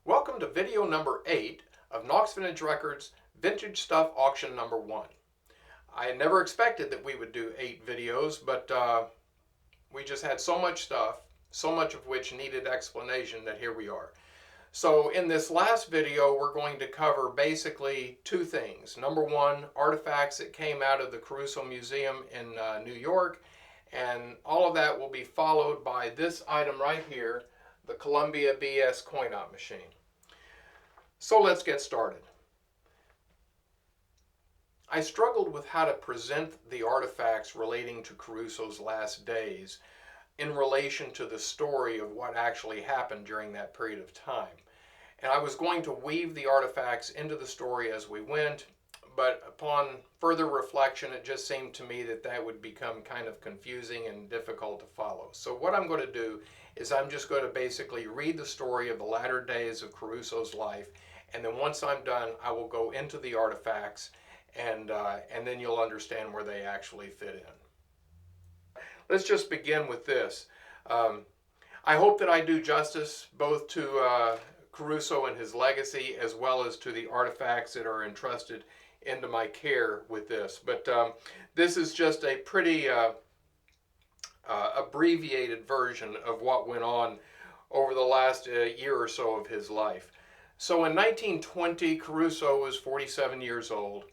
Welcome to video number 8 of Nauck's Vintage Records Vintage Stuff Auction number 1. I never expected that we would do 8 videos, but we just had so much stuff, so much of which needed explanation, that here we are. So in this last video, we're going to cover basically two things. Number one, artifacts that came out of the Caruso Museum in New York, and all of that will be followed by this item right here, the Columbia BS coin-op machine. So let's get started. I struggled with how to present the artifacts relating to Caruso's last days in relation to the story of what actually happened during that period of time. And I was going to weave the artifacts into the story as we went, but upon further reflection, it just seemed to me that that would become kind of confusing and difficult to follow. So what I'm going to do is I'm just going to basically read the story of the latter days of Caruso's life, and then once I'm done, I will go into the artifacts, and then you'll understand where they actually fit in. Let's just begin with this. I hope that I do justice both to Caruso and his legacy, as well as to the artifacts that are entrusted into my care with this. But this is just a pretty abbreviated version of what went on over the last year or so of his life. So in 1920, Caruso was 47 years old.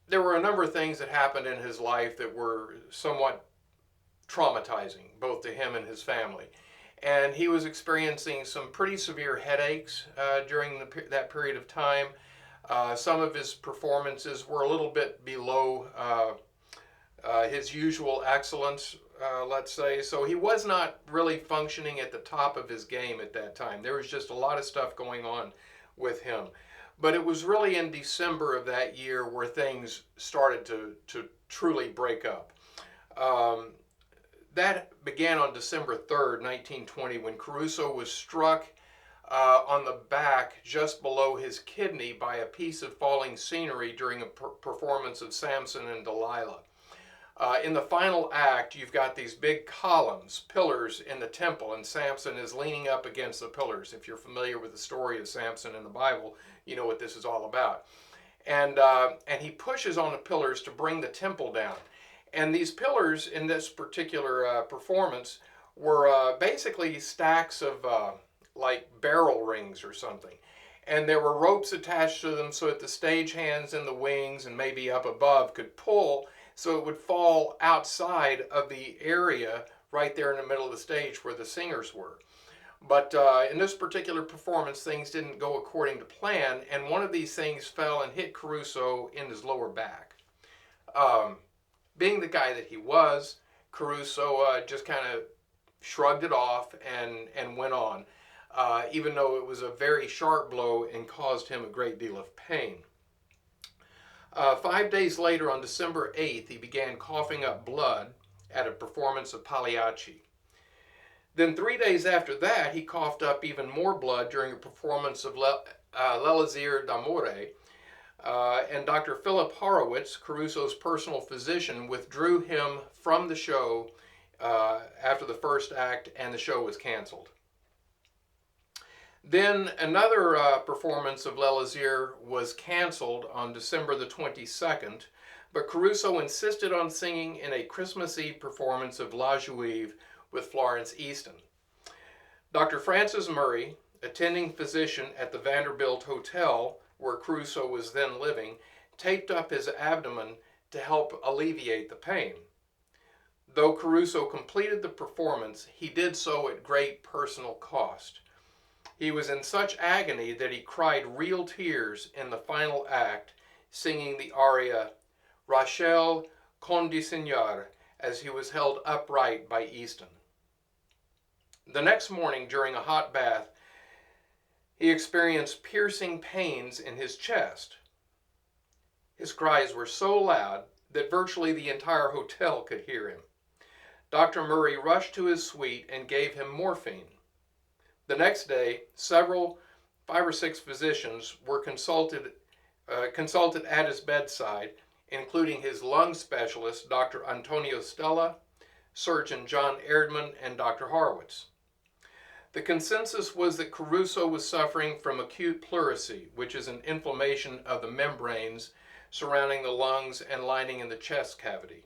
There were a number of things that happened in his life that were somewhat traumatizing, both to him and his family. And he was experiencing some pretty severe headaches during that period of time. Some of his performances were a little bit below his usual excellence, let's say. So he was not really functioning at the top of his game at that time. There was just a lot of stuff going on with him. But it was really in December of that year where things started to truly break up. That began on December 3rd, 1920, when Caruso was struck on the back just below his kidney by a piece of falling scenery during a performance of Samson and Delilah. In the final act, you've got these big columns, pillars in the temple, and Samson is leaning up against the pillars. If you're familiar with the story of Samson in the Bible, you know what this is all about. And he pushes on the pillars to bring the temple down. And these pillars in this particular performance were basically stacks of like barrel rings or something. And there were ropes attached to them so that the stagehands in the wings and maybe up above could pull so it would fall outside of the area right there in the middle of the stage where the singers were. But in this particular performance, things didn't go according to plan, and one of these things fell and hit Caruso in his lower back. Being the guy that he was, Caruso just kind of shrugged it off and went on, even though it was a very sharp blow and caused him a great deal of pain. 5 days later, on December 8th, he began coughing up blood at a performance of Pagliacci. Then 3 days after that, he coughed up even more blood during a performance of L'Elixir d'Amore, and Dr. Philip Horowitz, Caruso's personal physician, withdrew him from the show after the first act, and the show was canceled. Then another performance of L'Elixir was canceled on December the 22nd, but Caruso insisted on singing in a Christmas Eve performance of La Juive with Florence Easton. Dr. Francis Murray, attending physician at the Vanderbilt Hotel, where Caruso was then living, taped up his abdomen to help alleviate the pain. Though Caruso completed the performance, he did so at great personal cost. He was in such agony that he cried real tears in the final act, singing the aria Rachel Condisegnar as he was held upright by Easton. The next morning, during a hot bath, he experienced piercing pains in his chest. His cries were so loud that virtually the entire hotel could hear him. Dr. Murray rushed to his suite and gave him morphine. The next day, 5 or 6 physicians were consulted at his bedside, including his lung specialist, Dr. Antonio Stella, Surgeon John Erdman, and Dr. Horowitz. The consensus was that Caruso was suffering from acute pleurisy, which is an inflammation of the membranes surrounding the lungs and lining in the chest cavity.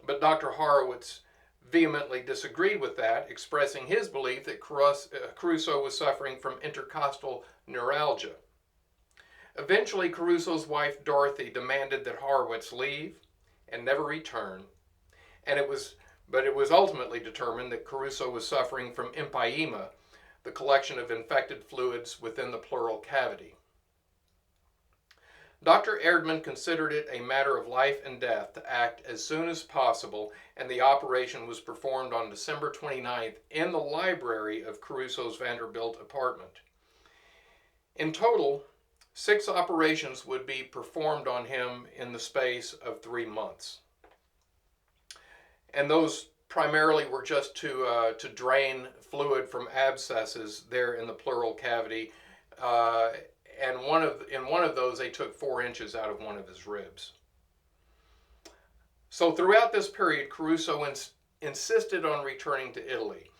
But Dr. Horowitz vehemently disagreed with that, expressing his belief that Caruso was suffering from intercostal neuralgia. Eventually, Caruso's wife Dorothy demanded that Horowitz leave and never return, but it was ultimately determined that Caruso was suffering from empyema, the collection of infected fluids within the pleural cavity. Dr. Erdmann considered it a matter of life and death to act as soon as possible, and the operation was performed on December 29th in the library of Caruso's Vanderbilt apartment. In total, 6 operations would be performed on him in the space of 3 months. And those primarily were just to drain fluid from abscesses there in the pleural cavity. And in one of those, they took 4 inches out of one of his ribs. So throughout this period, Caruso insisted on returning to Italy.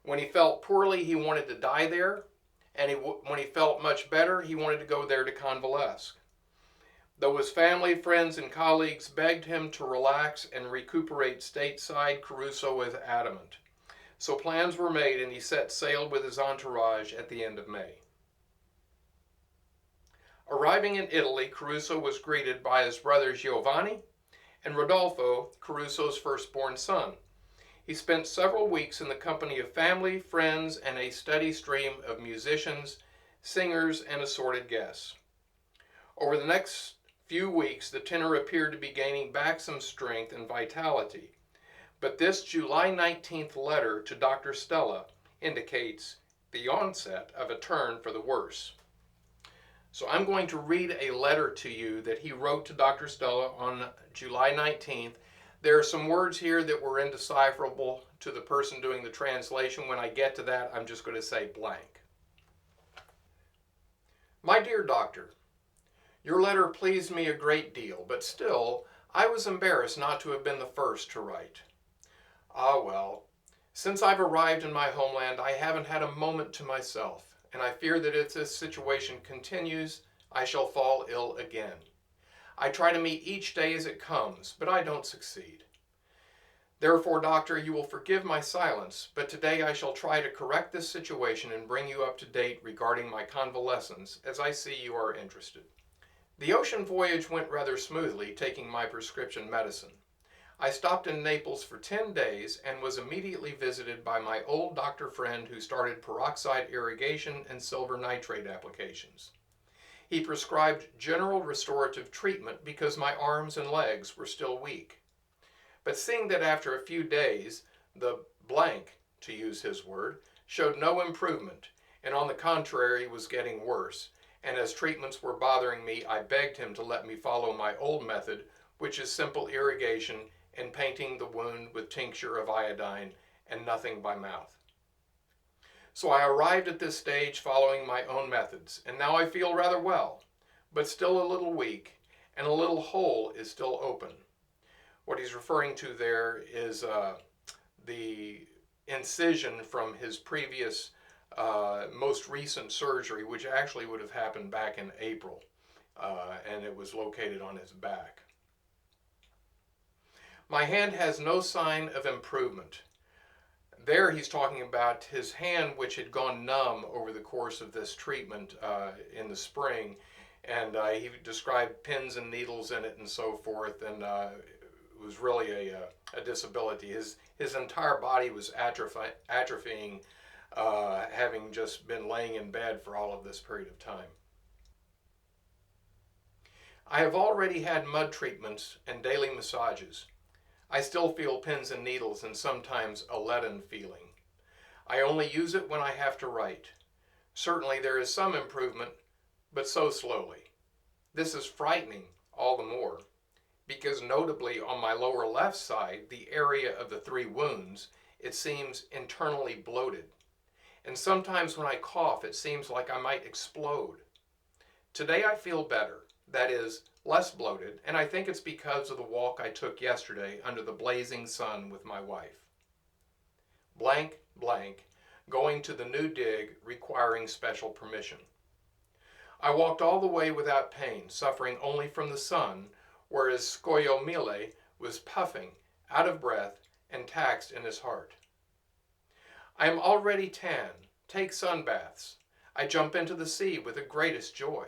When he felt poorly, he wanted to die there. And when he felt much better, he wanted to go there to convalesce. Though his family, friends, and colleagues begged him to relax and recuperate stateside, Caruso was adamant. So plans were made, and he set sail with his entourage at the end of May. Arriving in Italy, Caruso was greeted by his brothers Giovanni and Rodolfo, Caruso's firstborn son. He spent several weeks in the company of family, friends, and a steady stream of musicians, singers, and assorted guests. Over the next few weeks, the tenor appeared to be gaining back some strength and vitality. But this July 19th letter to Dr. Stella indicates the onset of a turn for the worse. So I'm going to read a letter to you that he wrote to Dr. Stella on July 19th. There are some words here that were indecipherable to the person doing the translation. When I get to that, I'm just going to say blank. My dear doctor, your letter pleased me a great deal, but still, I was embarrassed not to have been the first to write. Ah well, since I've arrived in my homeland, I haven't had a moment to myself, and I fear that if this situation continues, I shall fall ill again. I try to meet each day as it comes, but I don't succeed. Therefore, doctor, you will forgive my silence, but today I shall try to correct this situation and bring you up to date regarding my convalescence, as I see you are interested. The ocean voyage went rather smoothly, taking my prescription medicine. I stopped in Naples for 10 days and was immediately visited by my old doctor friend who started peroxide irrigation and silver nitrate applications. He prescribed general restorative treatment because my arms and legs were still weak. But seeing that after a few days, the blank, to use his word, showed no improvement, and on the contrary was getting worse, and as treatments were bothering me, I begged him to let me follow my old method, which is simple irrigation and painting the wound with tincture of iodine and nothing by mouth. So I arrived at this stage following my own methods, and now I feel rather well, but still a little weak, and a little hole is still open. What he's referring to there is the incision from his previous, most recent surgery, which actually would have happened back in April, and it was located on his back. My hand has no sign of improvement. There he's talking about his hand, which had gone numb over the course of this treatment in the spring, and he described pins and needles in it and so forth, and it was really a disability. His entire body was atrophying, having just been laying in bed for all of this period of time. I have already had mud treatments and daily massages. I still feel pins and needles and sometimes a leaden feeling. I only use it when I have to write. Certainly there is some improvement, but so slowly. This is frightening all the more, because notably on my lower left side, the area of the 3 wounds, it seems internally bloated. And sometimes when I cough, it seems like I might explode. Today I feel better, that is, less bloated, and I think it's because of the walk I took yesterday under the blazing sun with my wife. Blank, blank, going to the new dig requiring special permission. I walked all the way without pain, suffering only from the sun, whereas Scogliomile was puffing, out of breath, and taxed in his heart. I am already tan. Take sun baths. I jump into the sea with the greatest joy.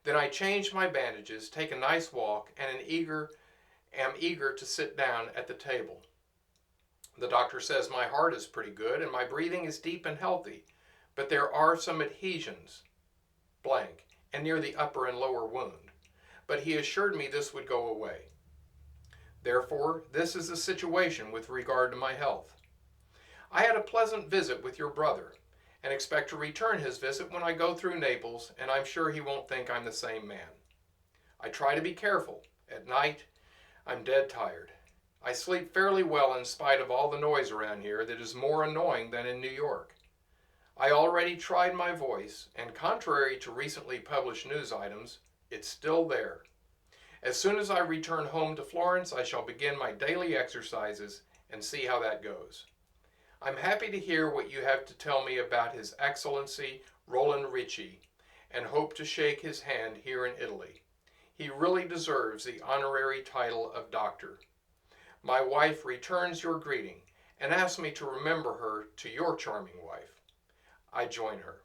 Then I change my bandages, take a nice walk, and am eager to sit down at the table. The doctor says my heart is pretty good and my breathing is deep and healthy, but there are some adhesions, blank, and near the upper and lower wound. But he assured me this would go away. Therefore, this is the situation with regard to my health. I had a pleasant visit with your brother, and expect to return his visit when I go through Naples, and I'm sure he won't think I'm the same man. I try to be careful. At night, I'm dead tired. I sleep fairly well in spite of all the noise around here that is more annoying than in New York. I already tried my voice, and contrary to recently published news items, it's still there. As soon as I return home to Florence, I shall begin my daily exercises and see how that goes. I'm happy to hear what you have to tell me about His Excellency Roland Ricci, and hope to shake his hand here in Italy. He really deserves the honorary title of doctor. My wife returns your greeting and asks me to remember her to your charming wife. I join her.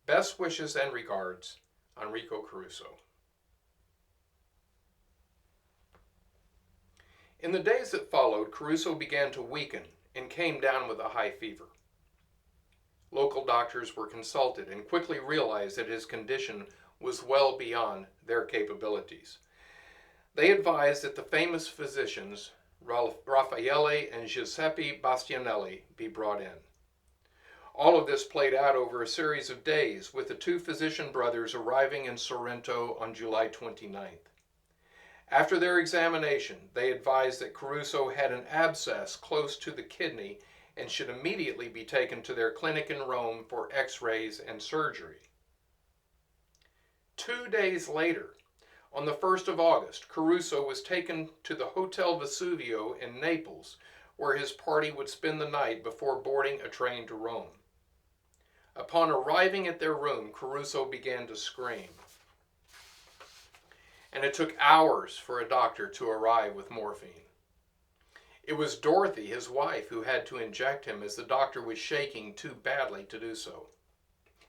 Best wishes and regards, Enrico Caruso. In the days that followed, Caruso began to weaken and came down with a high fever. Local doctors were consulted and quickly realized that his condition was well beyond their capabilities. They advised that the famous physicians Raffaele and Giuseppe Bastianelli be brought in. All of this played out over a series of days, with the two physician brothers arriving in Sorrento on July 29th. After their examination, they advised that Caruso had an abscess close to the kidney and should immediately be taken to their clinic in Rome for x-rays and surgery. 2 days later, on the 1st of August, Caruso was taken to the Hotel Vesuvio in Naples, where his party would spend the night before boarding a train to Rome. Upon arriving at their room, Caruso began to scream, and it took hours for a doctor to arrive with morphine. It was Dorothy, his wife, who had to inject him as the doctor was shaking too badly to do so.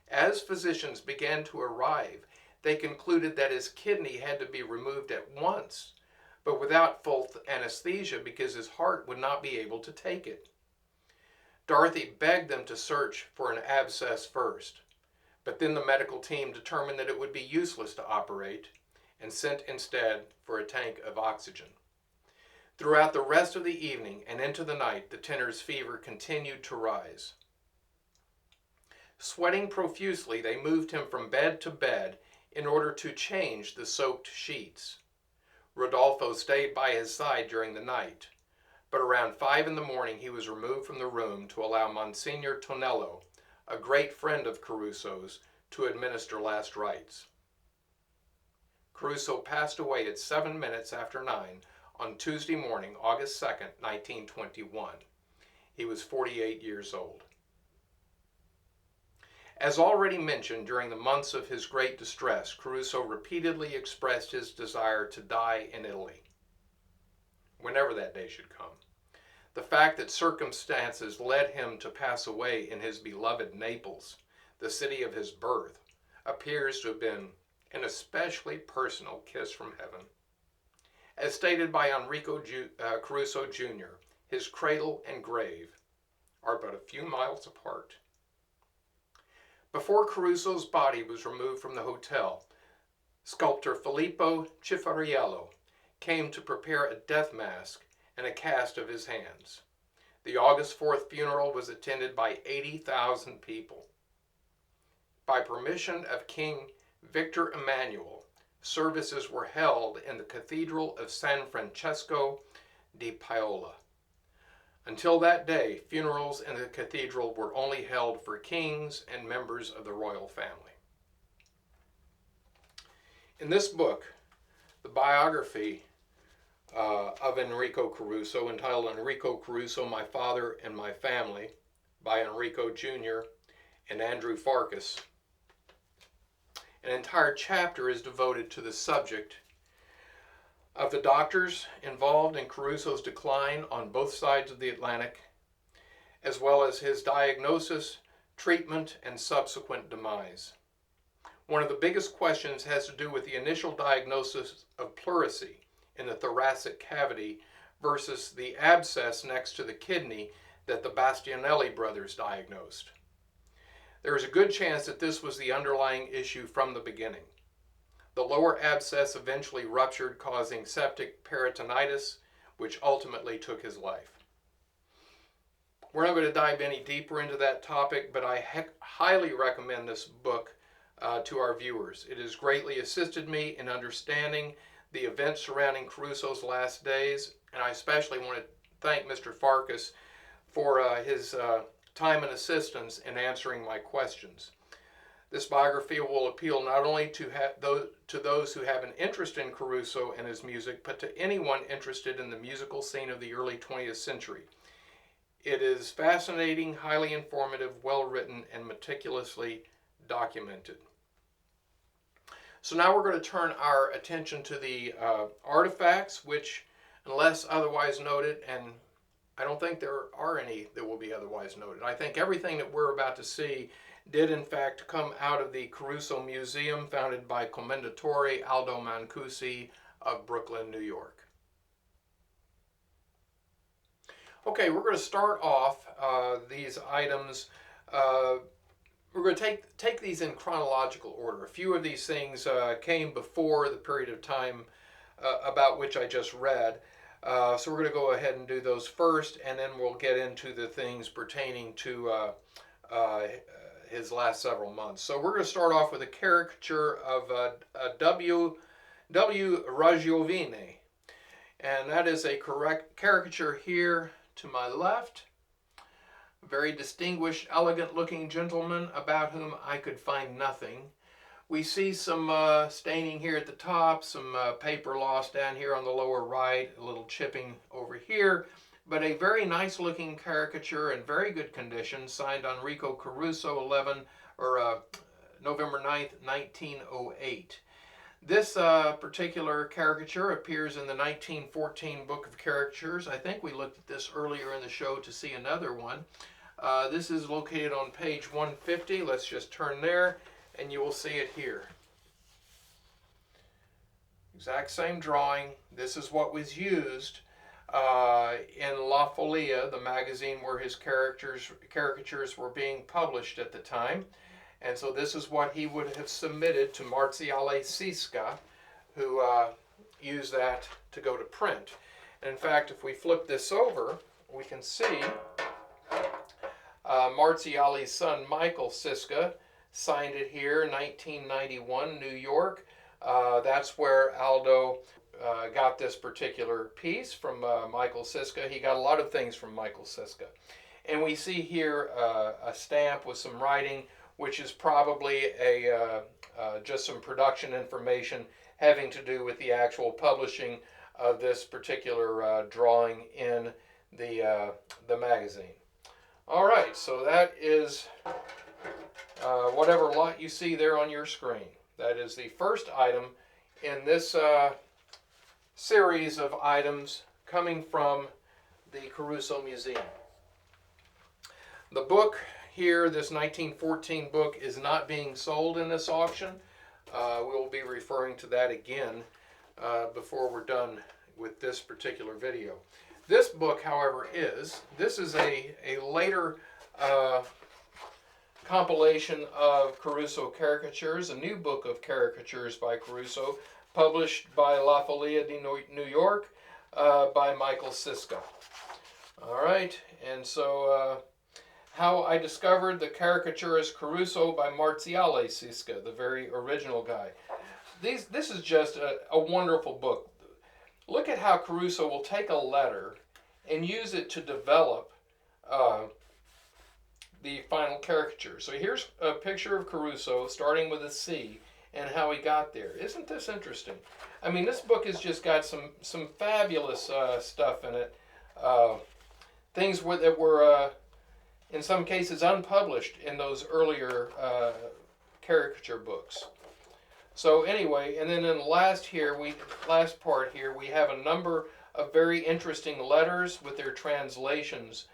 As physicians began to arrive, they concluded that his kidney had to be removed at once, but without full anesthesia because his heart would not be able to take it. Dorothy begged them to search for an abscess first, but then the medical team determined that it would be useless to operate and sent instead for a tank of oxygen. Throughout the rest of the evening and into the night, the tenor's fever continued to rise. Sweating profusely, they moved him from bed to bed in order to change the soaked sheets. Rodolfo stayed by his side during the night, but around 5 in the morning he was removed from the room to allow Monsignor Tonello, a great friend of Caruso's, to administer last rites. Caruso passed away at 7 minutes after 9 on Tuesday morning, August 2nd, 1921. He was 48 years old. As already mentioned, during the months of his great distress, Caruso repeatedly expressed his desire to die in Italy, whenever that day should come. The fact that circumstances led him to pass away in his beloved Naples, the city of his birth, appears to have been an especially personal kiss from heaven. As stated by Enrico Caruso Jr., his cradle and grave are but a few miles apart. Before Caruso's body was removed from the hotel, sculptor Filippo Ciffariello came to prepare a death mask and a cast of his hands. The August 4th funeral was attended by 80,000 people. By permission of King Victor Emmanuel, services were held in the Cathedral of San Francesco di Paola. Until that day, funerals in the cathedral were only held for kings and members of the royal family. In this book, the biography of Enrico Caruso, entitled Enrico Caruso, My Father and My Family, by Enrico Jr. and Andrew Farkas. An entire chapter is devoted to the subject of the doctors involved in Caruso's decline on both sides of the Atlantic, as well as his diagnosis, treatment, and subsequent demise. One of the biggest questions has to do with the initial diagnosis of pleurisy in the thoracic cavity versus the abscess next to the kidney that the Bastianelli brothers diagnosed. There is a good chance that this was the underlying issue from the beginning. The lower abscess eventually ruptured, causing septic peritonitis, which ultimately took his life. We're not going to dive any deeper into that topic, but I highly recommend this book to our viewers. It has greatly assisted me in understanding the events surrounding Caruso's last days, and I especially want to thank Mr. Farkas for his time and assistance in answering my questions. This biography will appeal not only to those who have an interest in Caruso and his music, but to anyone interested in the musical scene of the early 20th century. It is fascinating, highly informative, well-written, and meticulously documented. So now we're going to turn our attention to the artifacts, which, unless otherwise noted, and I don't think there are any that will be otherwise noted. I think everything that we're about to see did in fact come out of the Caruso Museum, founded by Commendatore Aldo Mancusi of Brooklyn, New York. Okay, we're going to start off these items. We're going to take these in chronological order. A few of these things came before the period of time about which I just read. So we're going to go ahead and do those first, and then we'll get into the things pertaining to his last several months. So we're going to start off with a caricature of W. Ragiovine, and that is a correct caricature here to my left. A very distinguished, elegant-looking gentleman about whom I could find nothing. We see some staining here at the top, some paper loss down here on the lower right, a little chipping over here, but a very nice looking caricature in very good condition, signed Enrico Caruso, November 9th, 1908. This particular caricature appears in the 1914 Book of Caricatures. I think we looked at this earlier in the show to see another one. This is located on page 150. Let's just turn there, and you will see it here. Exact same drawing. This is what was used in La Folia, the magazine where his caricatures were being published at the time. And so this is what he would have submitted to Marziale Sisca, who used that to go to print. And in fact, if we flip this over, we can see Marziale's son, Michael Sisca, signed it here in 1991, New York. That's where Aldo got this particular piece from Michael Sisca. He got a lot of things from Michael Sisca. And we see here a stamp with some writing, which is probably just some production information having to do with the actual publishing of this particular drawing in the magazine. All right, so that is whatever lot you see there on your screen. That is the first item in this series of items coming from the Caruso Museum. The book here, this 1914 book, is not being sold in this auction. We'll be referring to that again before we're done with this particular video. This book, however, this is a later compilation of Caruso caricatures, a new book of caricatures by Caruso, published by La Folia di New York by Michael Sisca. All right, and so how I discovered the caricaturist Caruso by Marziale Sisca, the very original guy. This is just a wonderful book. Look at how Caruso will take a letter and use it to develop the final caricature. So here's a picture of Caruso starting with a C and how he got there. Isn't this interesting? I mean, this book has just got some fabulous stuff in it. Things that were in some cases unpublished in those earlier caricature books. So anyway, and then in the last part here, we have a number of very interesting letters with their translations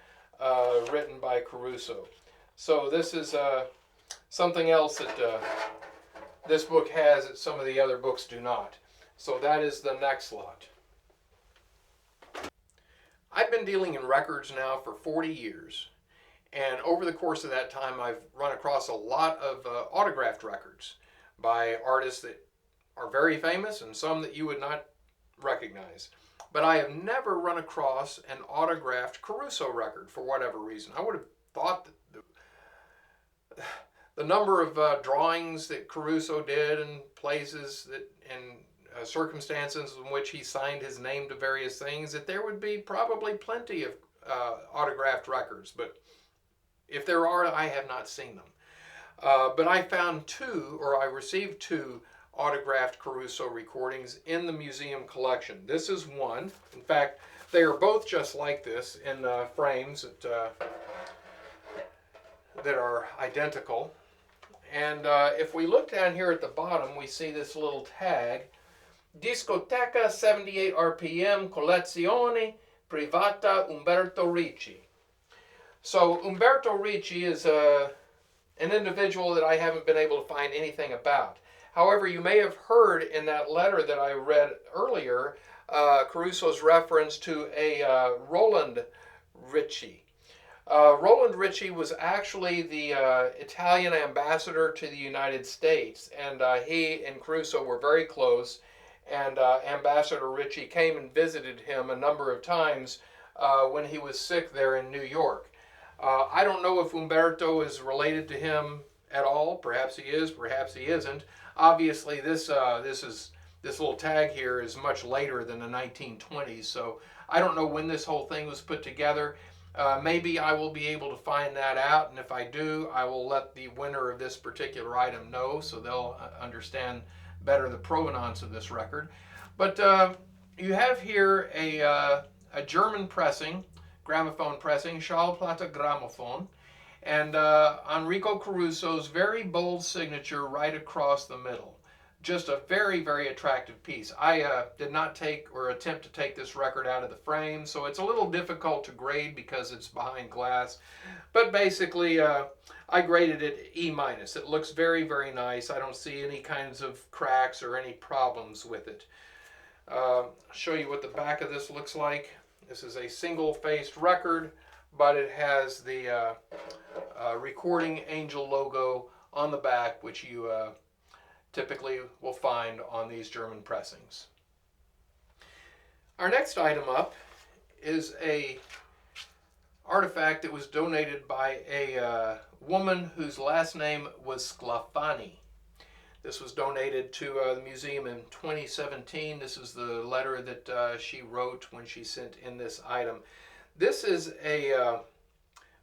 written by Caruso. So this is something else that this book has that some of the other books do not. So that is the next lot. I've been dealing in records now for 40 years. And over the course of that time, I've run across a lot of autographed records by artists that are very famous and some that you would not recognize. But I have never run across an autographed Caruso record for whatever reason. I would have thought that the number of drawings that Caruso did and places that and circumstances in which he signed his name to various things, that there would be probably plenty of autographed records. But if there are, I have not seen them. But I found I received two autographed Caruso recordings in the museum collection. This is one. In fact, they are both just like this in frames that are identical. And if we look down here at the bottom, we see this little tag, Discoteca 78 RPM Collezione Privata Umberto Ricci. So Umberto Ricci is an individual that I haven't been able to find anything about. However, you may have heard in that letter that I read earlier, Caruso's reference to a Roland Ricci. Roland Ricci was actually the Italian ambassador to the United States, and he and Caruso were very close, and Ambassador Ricci came and visited him a number of times when he was sick there in New York. I don't know if Umberto is related to him at all. Perhaps he is, perhaps he isn't. Obviously, this little tag here is much later than the 1920s, so I don't know when this whole thing was put together. Maybe I will be able to find that out, and if I do, I will let the winner of this particular item know so they'll understand better the provenance of this record. But you have here a German pressing, gramophone pressing, Schallplatte Grammophon, and Enrico Caruso's very bold signature right across the middle. Just a very, very attractive piece. I did not take or attempt to take this record out of the frame, so it's a little difficult to grade because it's behind glass. But basically, I graded it E-. It looks very, very nice. I don't see any kinds of cracks or any problems with it. I'll show you what the back of this looks like. This is a single-faced record, but it has the recording angel logo on the back, which you typically will find on these German pressings. Our next item up is a artifact that was donated by a woman whose last name was Sclafani. This was donated to the museum in 2017. This is the letter that she wrote when she sent in this item. This is a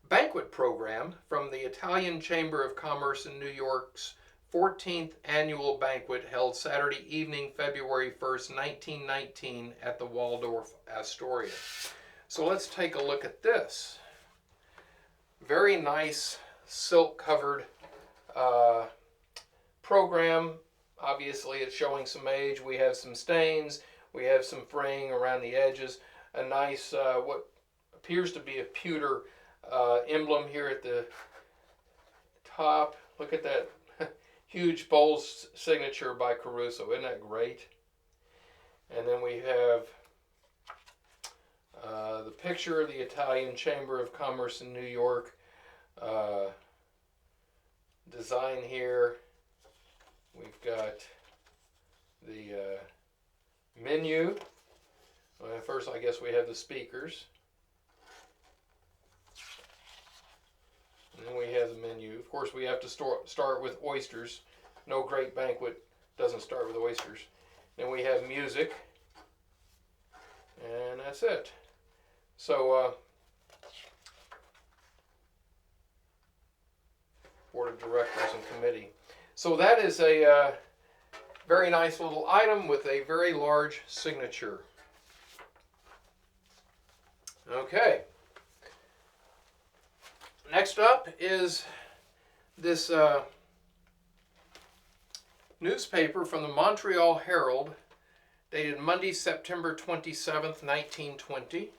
banquet program from the Italian Chamber of Commerce in New York's 14th annual banquet held Saturday evening, February 1st, 1919 at the Waldorf Astoria. So let's take a look at this. Very nice silk-covered program. Obviously it's showing some age. We have some stains. We have some fraying around the edges. A nice, what appears to be a pewter emblem here at the top. Look at that huge bold signature by Caruso. Isn't that great? And then we have the picture of the Italian Chamber of Commerce in New York. Design here. We've got the menu. Well, first, I guess we have the speakers. And then we have the menu. Of course, we have to start with oysters. No great banquet doesn't start with oysters. Then we have music. And that's it. So, Board of Directors and Committee. So that is a very nice little item with a very large signature. Okay. Next up is this newspaper from the Montreal Herald, dated Monday, September 27th, 1920.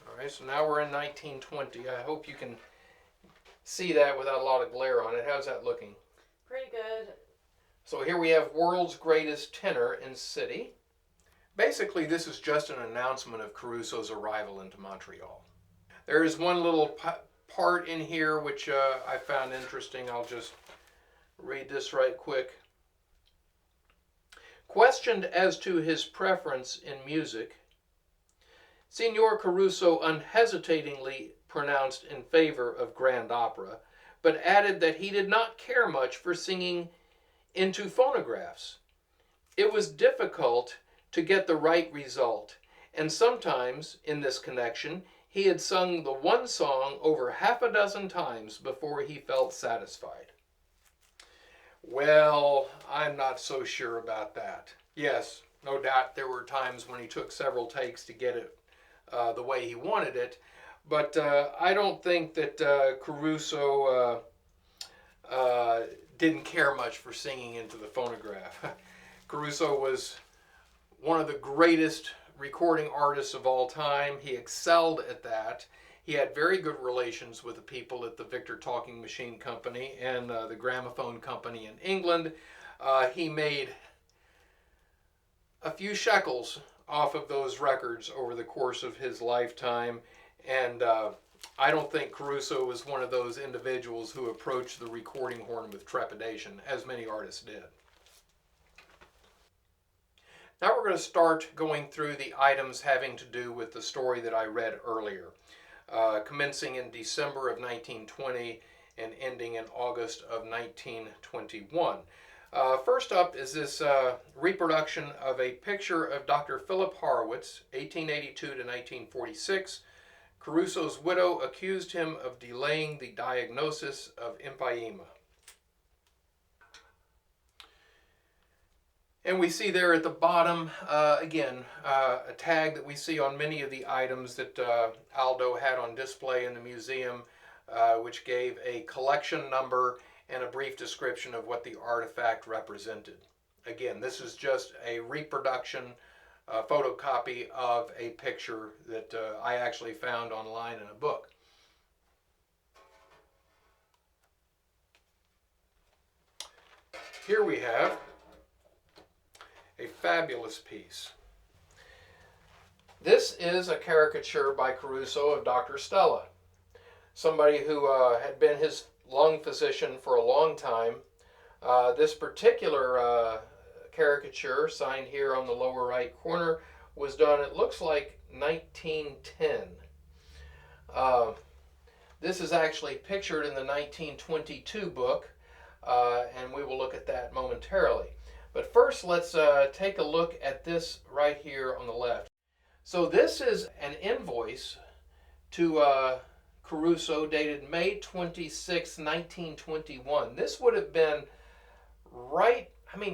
All right, so now we're in 1920. I hope you can see that without a lot of glare on it. How's that looking? Pretty good. So here we have World's Greatest Tenor in City. Basically, this is just an announcement of Caruso's arrival into Montreal. There is one little part in here which I found interesting. I'll just read this right quick. Questioned as to his preference in music, Signor Caruso unhesitatingly pronounced in favor of grand opera, but added that he did not care much for singing into phonographs. It was difficult to get the right result, and sometimes, in this connection, he had sung the one song over half a dozen times before he felt satisfied. Well, I'm not so sure about that. Yes, no doubt there were times when he took several takes to get it the way he wanted it, but I don't think that Caruso didn't care much for singing into the phonograph. Caruso was one of the greatest recording artists of all time. He excelled at that. He had very good relations with the people at the Victor Talking Machine Company and the Gramophone Company in England. He made a few shekels off of those records over the course of his lifetime, and I don't think Caruso was one of those individuals who approached the recording horn with trepidation, as many artists did. Now we're going to start going through the items having to do with the story that I read earlier, commencing in December of 1920 and ending in August of 1921. First up is this reproduction of a picture of Dr. Philip Horowitz, 1882 to 1946. Caruso's widow accused him of delaying the diagnosis of empyema. And we see there at the bottom, again, a tag that we see on many of the items that Aldo had on display in the museum, which gave a collection number and a brief description of what the artifact represented. Again, this is just a reproduction, photocopy of a picture that I actually found online in a book. Here we have a fabulous piece. This is a caricature by Caruso of Dr. Stella, somebody who had been his lung physician for a long time. This particular caricature, signed here on the lower right corner, was done, it looks like 1910. This is actually pictured in the 1922 book, and we will look at that momentarily. But first, let's take a look at this right here on the left. So this is an invoice to Caruso dated May 26, 1921. This would have been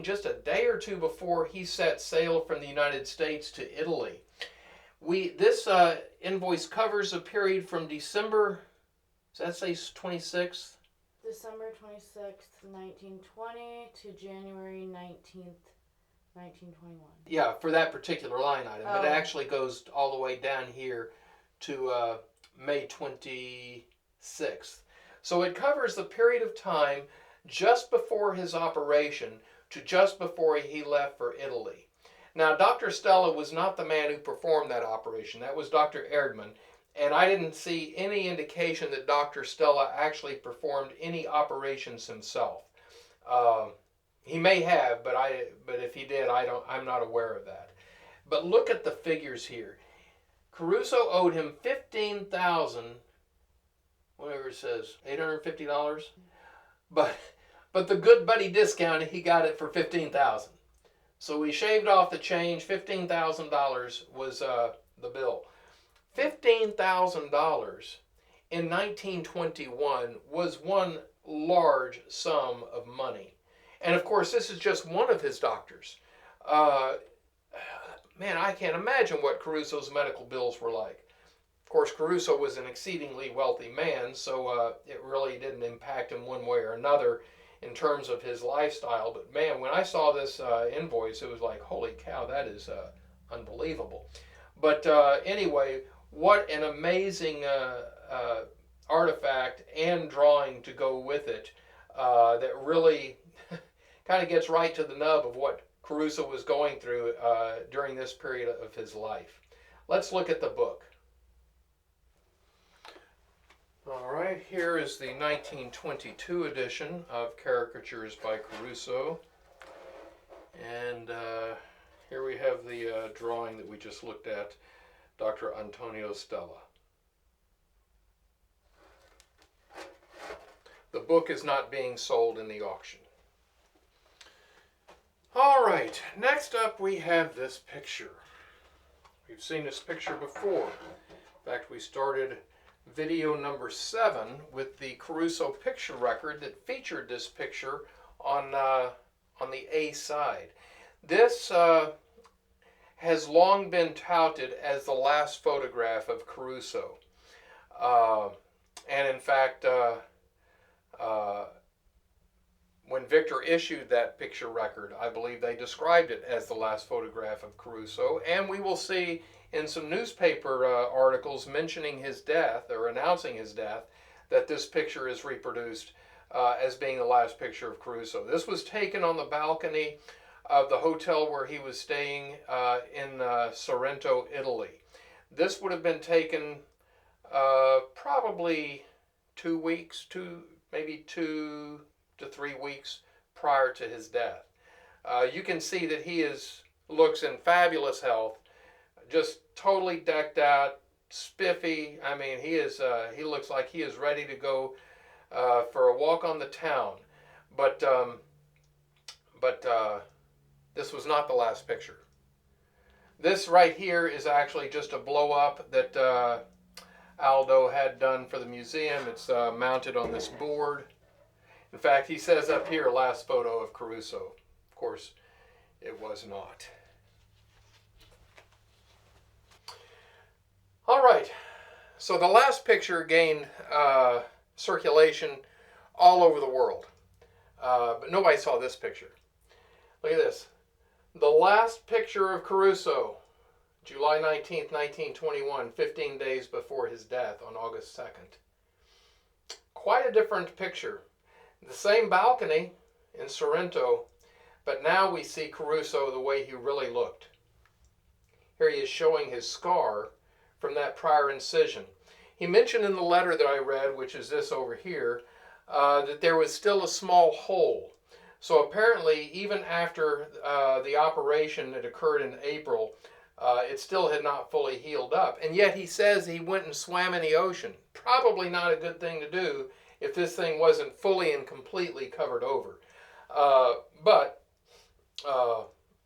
just a day or two before he set sail from the United States to Italy. This invoice covers a period from December, does that say 26th? December 26th, 1920 to January 19th, 1921. Yeah, for that particular line item. But it actually goes all the way down here to May 26th. So it covers the period of time just before his operation to just before he left for Italy. Now, Dr. Stella was not the man who performed that operation. That was Dr. Erdmann. And I didn't see any indication that Dr. Stella actually performed any operations himself. He may have, but if he did, I'm not aware of that. But look at the figures here. Caruso owed him $15,000, whatever it says, $850. But the good buddy discount, he got it for $15,000. So we shaved off the change. $15,000 was the bill. $15,000 in 1921 was one large sum of money. And of course, this is just one of his doctors. Man, I can't imagine what Caruso's medical bills were like. Of course, Caruso was an exceedingly wealthy man, so it really didn't impact him one way or another in terms of his lifestyle. But man, when I saw this invoice, it was like, holy cow, that is unbelievable. But anyway, what an amazing artifact and drawing to go with it that really kind of gets right to the nub of what Caruso was going through during this period of his life. Let's look at the book. All right, here is the 1922 edition of Caricatures by Caruso. And here we have the drawing that we just looked at, Dr. Antonio Stella. The book is not being sold in the auction. All right, next up we have this picture. We've seen this picture before. In fact, we started video number 7 with the Caruso picture record that featured this picture on the A side. This has long been touted as the last photograph of Caruso. And in fact, when Victor issued that picture record, I believe they described it as the last photograph of Caruso. And we will see in some newspaper articles mentioning his death or announcing his death that this picture is reproduced as being the last picture of Caruso. This was taken on the balcony of the hotel where he was staying in Sorrento, Italy. This would have been taken probably 2 weeks, maybe 2 to 3 weeks prior to his death. You can see that he looks in fabulous health, just totally decked out, spiffy. I mean, he looks like he is ready to go for a walk on the town. But this was not the last picture. This right here is actually just a blow up that Aldo had done for the museum. It's mounted on this board. In fact, he says up here, last photo of Caruso. Of course, it was not. All right, so the last picture gained circulation all over the world, but nobody saw this picture. Look at this. The last picture of Caruso, July 19th, 1921, 15 days before his death on August 2nd. Quite a different picture. The same balcony in Sorrento, but now we see Caruso the way he really looked. Here he is showing his scar from that prior incision. He mentioned in the letter that I read, which is this over here, that there was still a small hole. So apparently, even after the operation that occurred in April, it still had not fully healed up. And yet he says he went and swam in the ocean. Probably not a good thing to do if this thing wasn't fully and completely covered over. But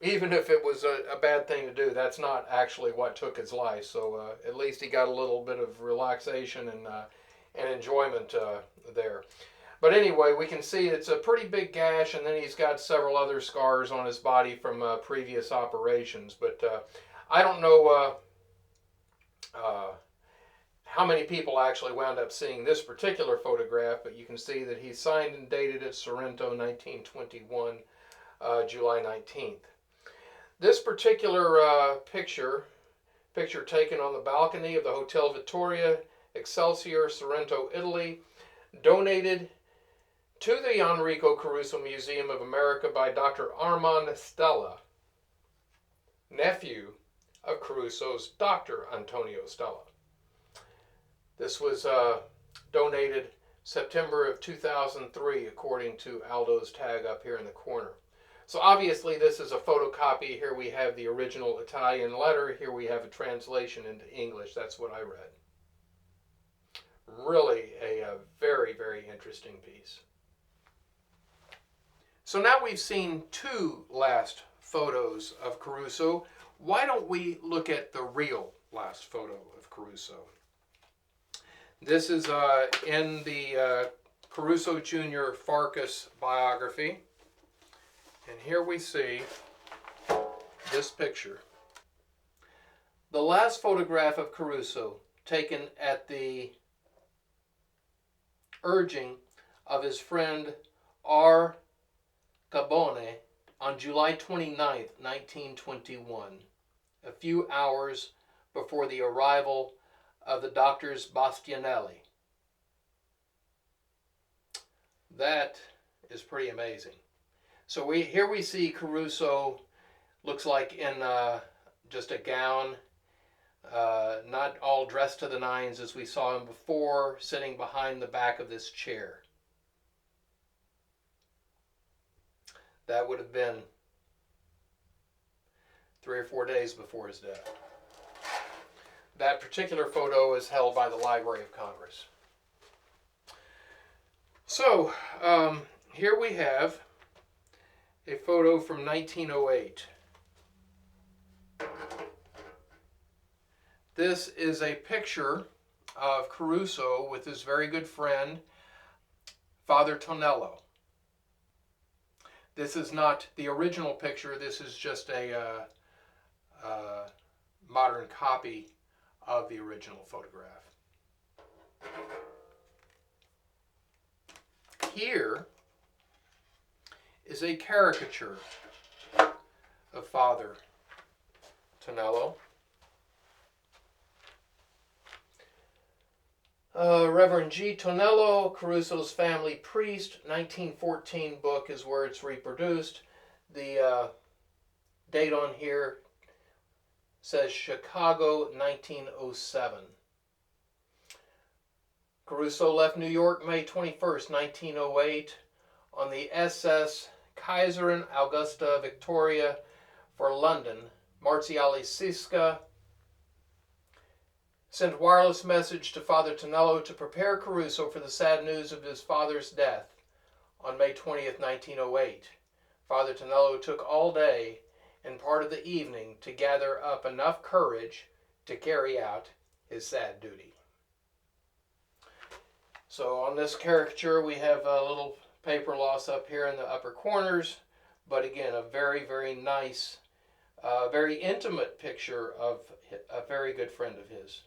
even if it was a bad thing to do, that's not actually what took his life. So at least he got a little bit of relaxation and enjoyment there. But anyway, we can see it's a pretty big gash, and then he's got several other scars on his body from previous operations. But I don't know how many people actually wound up seeing this particular photograph, but you can see that he signed and dated it Sorrento, 1921, July 19th. This particular picture taken on the balcony of the Hotel Vittoria, Excelsior, Sorrento, Italy, donated to the Enrico Caruso Museum of America by Dr. Armand Stella, nephew of Caruso's Dr. Antonio Stella. This was donated September of 2003, according to Aldo's tag up here in the corner. So obviously this is a photocopy. Here we have the original Italian letter. Here we have a translation into English. That's what I read. Really a very, very interesting piece. So now we've seen 2 last photos of Caruso. Why don't we look at the real last photo of Caruso? This is in the Caruso Jr. Farkas biography. And here we see this picture. The last photograph of Caruso, taken at the urging of his friend R. Cabone on July 29th, 1921, a few hours before the arrival of the doctors Bastianelli. That is pretty amazing. So here we see Caruso, looks like in just a gown, not all dressed to the nines as we saw him before, sitting behind the back of this chair. That would have been 3 or 4 days before his death. That particular photo is held by the Library of Congress. So, here we have a photo from 1908. This is a picture of Caruso with his very good friend, Father Tonello. This is not the original picture. This is just a modern copy of the original photograph. Here is a caricature of Father Tonello. Reverend G. Tonello, Caruso's family priest, 1914 book is where it's reproduced. The date on here says Chicago, 1907. Caruso left New York May 21st, 1908 on the SS Kaiserin Augusta Victoria for London. Marziali Siska sent wireless message to Father Tonello to prepare Caruso for the sad news of his father's death on May 20th, 1908. Father Tonello took all day and part of the evening to gather up enough courage to carry out his sad duty. So on this caricature we have a little paper loss up here in the upper corners, but again a very, very nice, very intimate picture of a very good friend of his.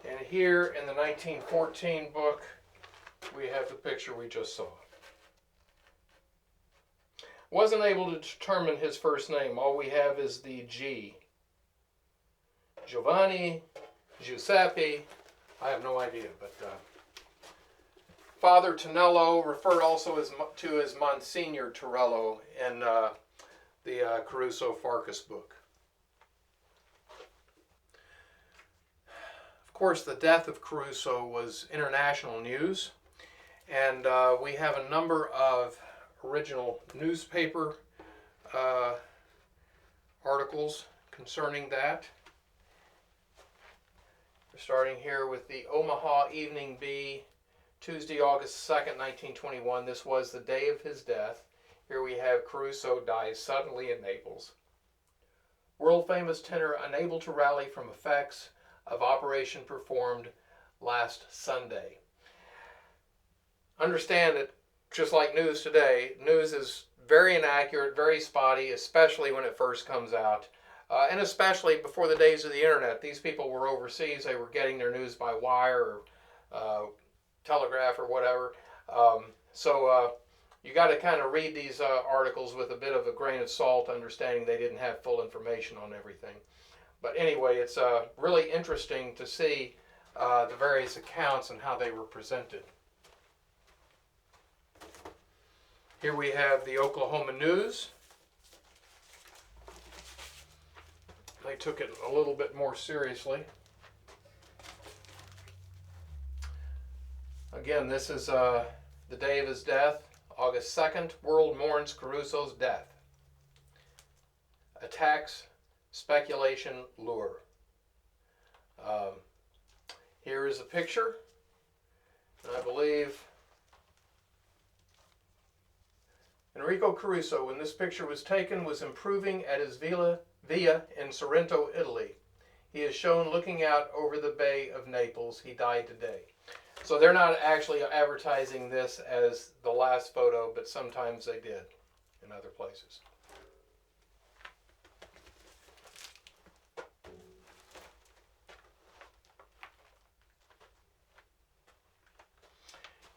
And here in the 1914 book, we have the picture we just saw. Wasn't able to determine his first name. All we have is the G. Giovanni, Giuseppe, I have no idea, but Father Tonello, referred also to as Monsignor Torello in the Caruso Farkas book. Of course, the death of Caruso was international news, and we have a number of original newspaper articles concerning that. We're starting here with the Omaha Evening Bee, Tuesday, August 2nd, 1921. This was the day of his death. Here we have Caruso dies suddenly in Naples. World-famous tenor unable to rally from effects of operation performed last Sunday. Understand that, just like news today, news is very inaccurate, very spotty, especially when it first comes out. And especially before the days of the internet. These people were overseas, they were getting their news by wire or telegraph or whatever. So you got to kind of read these articles with a bit of a grain of salt, understanding they didn't have full information on everything. But anyway, it's really interesting to see the various accounts and how they were presented. Here we have the Oklahoma News. They took it a little bit more seriously. Again, this is the day of his death, August 2nd. World mourns Caruso's death. Attacks, speculation, lure. Here is a picture. I believe Enrico Caruso, when this picture was taken, was improving at his villa in Sorrento, Italy. He is shown looking out over the Bay of Naples. He died today. So they're not actually advertising this as the last photo, but sometimes they did in other places.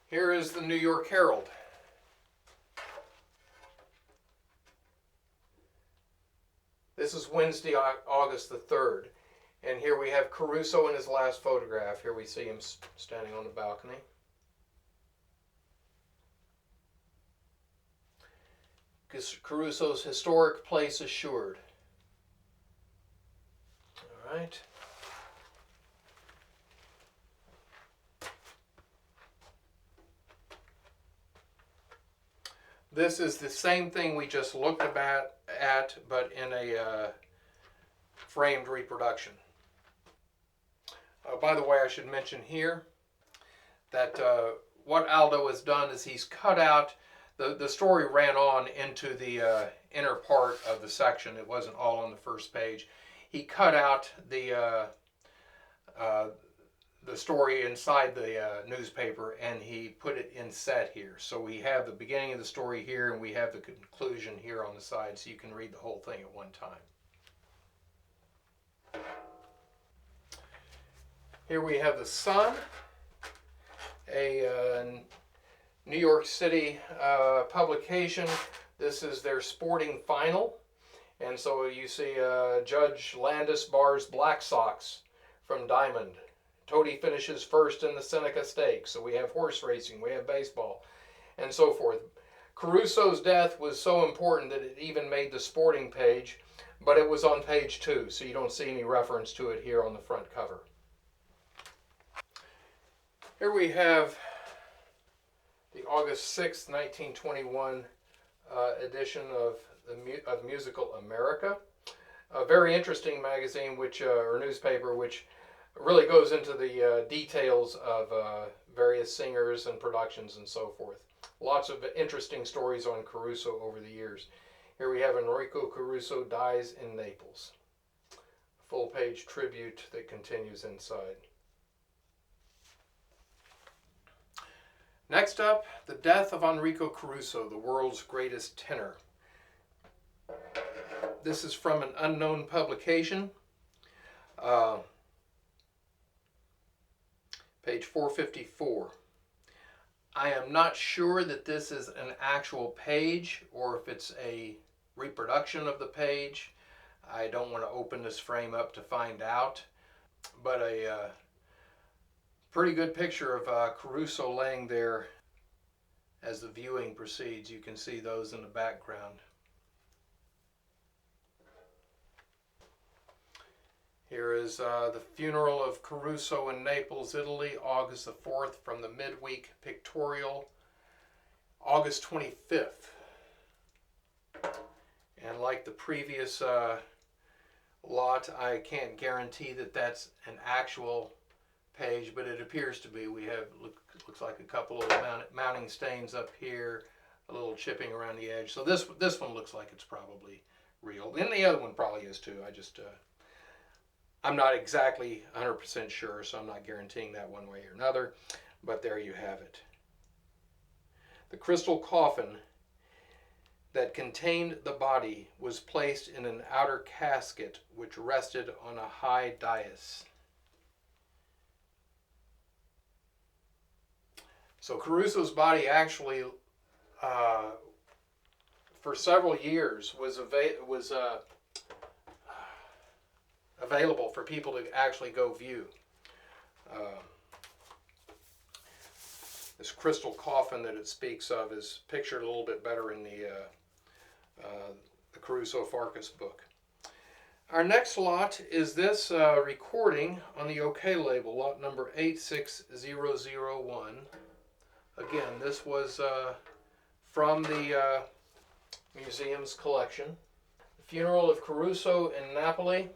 Here is the New York Herald. This is Wednesday, August the 3rd. And here we have Caruso in his last photograph. Here we see him standing on the balcony. Caruso's historic place assured. All right. This is the same thing we just looked at but in a framed reproduction. By the way, I should mention here that what Aldo has done is he's cut out, the story ran on into the inner part of the section. It wasn't all on the first page. He cut out the story inside the newspaper, and he put it inset here. So we have the beginning of the story here, and we have the conclusion here on the side, so you can read the whole thing at one time. Here we have the Sun, a New York City publication. This is their sporting final, and so you see Judge Landis bars Black Sox from Diamond. Toady finishes first in the Seneca Stakes. So we have horse racing, we have baseball, and so forth. Caruso's death was so important that it even made the sporting page, but it was on page 2, so you don't see any reference to it here on the front cover. Here we have the August 6th, 1921 edition of Musical America. A very interesting magazine, or newspaper, which really goes into the details of various singers and productions and so forth. Lots of interesting stories on Caruso over the years. Here we have Enrico Caruso Dies in Naples. A full-page tribute that continues inside. Next up, the death of Enrico Caruso, the world's greatest tenor. This is from an unknown publication. Page 454. I am not sure that this is an actual page or if it's a reproduction of the page. I don't want to open this frame up to find out, but a pretty good picture of Caruso laying there as the viewing proceeds. You can see those in the background. Here is the funeral of Caruso in Naples, Italy, August the 4th, from the midweek pictorial, August 25th. And like the previous lot, I can't guarantee that that's an actual page, but it appears to be. We have, looks like a couple of mounting stains up here, a little chipping around the edge. So this one looks like it's probably real. And the other one probably is too. I'm not exactly 100% sure, so I'm not guaranteeing that one way or another, but there you have it. The crystal coffin that contained the body was placed in an outer casket which rested on a high dais. So Caruso's body actually, for several years, was available for people to actually go view. This crystal coffin that it speaks of is pictured a little bit better in the Caruso Farkas book. Our next lot is this recording on the OK label, lot number 86001. Again, this was from the museum's collection. The funeral of Caruso in Napoli.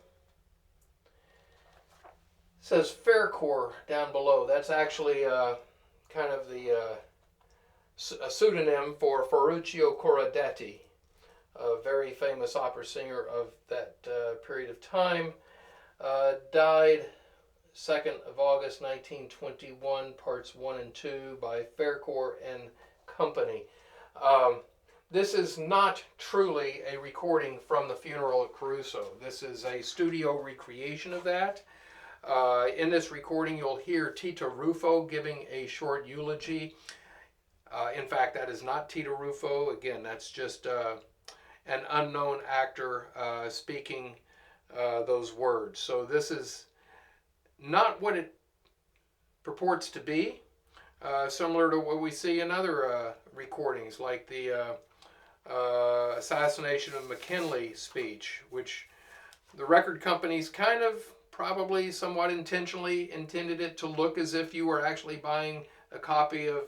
It says Faircore down below. That's actually kind of a pseudonym for Ferruccio Corradetti, a very famous opera singer of that period of time. Died 2nd of August 1921, parts 1 and 2 by Faircore and Company. This is not truly a recording from the funeral of Caruso. This is a studio recreation of that. In this recording, you'll hear Tito Ruffo giving a short eulogy. In fact, that is not Tito Ruffo. Again, that's just an unknown actor speaking those words. So this is not what it purports to be. Similar to what we see in other recordings, like the assassination of McKinley speech, which the record companies kind of probably somewhat intentionally intended it to look as if you were actually buying a copy of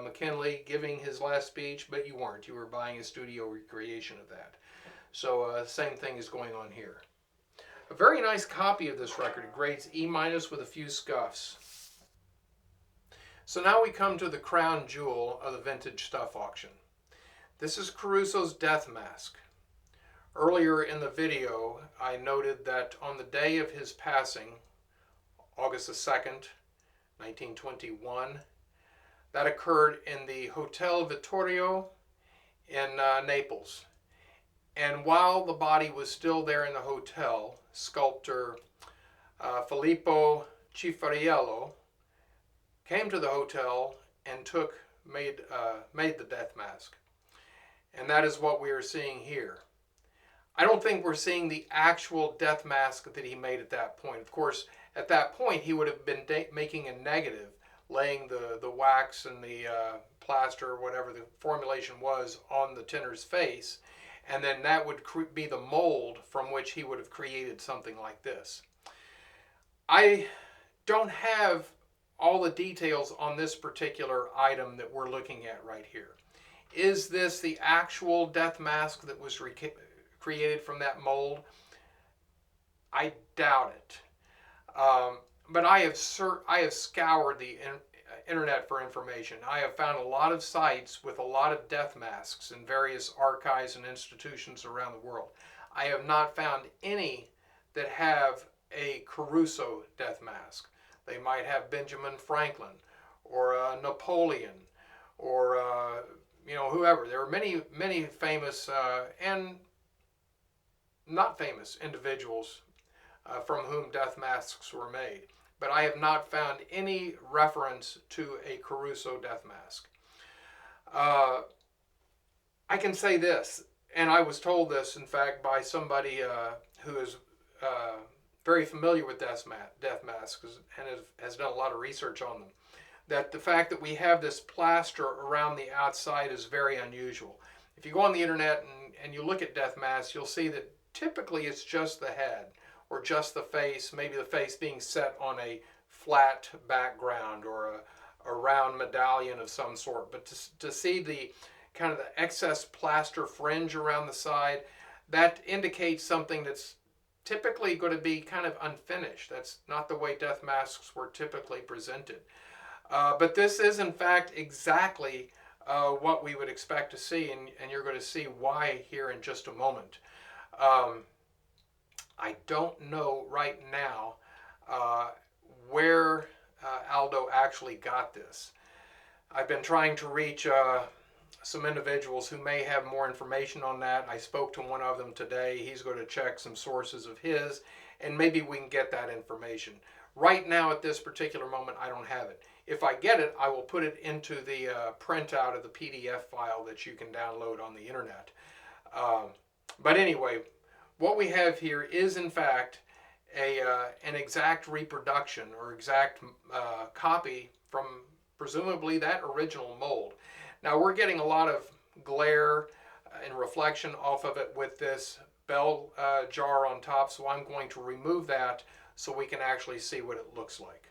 McKinley giving his last speech, but you weren't. You were buying a studio recreation of that. So same thing is going on here. A very nice copy of this record. It grades E- with a few scuffs. So now we come to the crown jewel of the vintage stuff auction. This is Caruso's death mask. Earlier in the video, I noted that on the day of his passing, August the 2nd, 1921, that occurred in the Hotel Vittorio in Naples. And while the body was still there in the hotel, sculptor Filippo Cifariello came to the hotel and made the death mask. And that is what we are seeing here. I don't think we're seeing the actual death mask that he made at that point. Of course, at that point, he would have been making a negative, laying the wax and the plaster, or whatever the formulation was, on the tinner's face. And then that would be the mold from which he would have created something like this. I don't have all the details on this particular item that we're looking at right here. Is this the actual death mask that was created from that mold? I doubt it. But I have scoured the internet for information. I have found a lot of sites with a lot of death masks in various archives and institutions around the world. I have not found any that have a Caruso death mask. They might have Benjamin Franklin or Napoleon or whoever. There are many famous and not famous individuals from whom death masks were made. But I have not found any reference to a Caruso death mask. I can say this, and I was told this, in fact, by somebody who is very familiar with death masks and has done a lot of research on them, that the fact that we have this plaster around the outside is very unusual. If you go on the internet and you look at death masks, you'll see that typically it's just the head or just the face, maybe the face being set on a flat background or a round medallion of some sort. But to see the kind of the excess plaster fringe around the side, that indicates something that's typically going to be kind of unfinished. That's not the way death masks were typically presented. But this is, in fact, exactly what we would expect to see, and you're going to see why here in just a moment. I don't know right now where Aldo actually got this. I've been trying to reach some individuals who may have more information on that. I spoke to one of them today. He's going to check some sources of his, and maybe we can get that information. Right now, at this particular moment, I don't have it. If I get it, I will put it into the printout of the PDF file that you can download on the internet. But anyway, what we have here is, in fact, an exact reproduction or exact copy from presumably that original mold. Now, we're getting a lot of glare and reflection off of it with this bell jar on top, so I'm going to remove that so we can actually see what it looks like.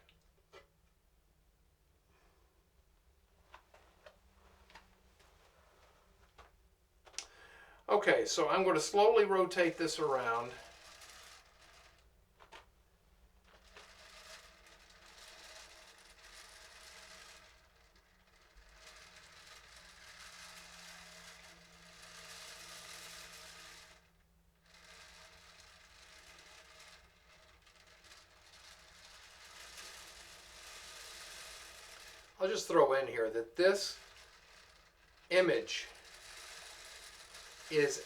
Okay, so I'm going to slowly rotate this around. I'll just throw in here that this image is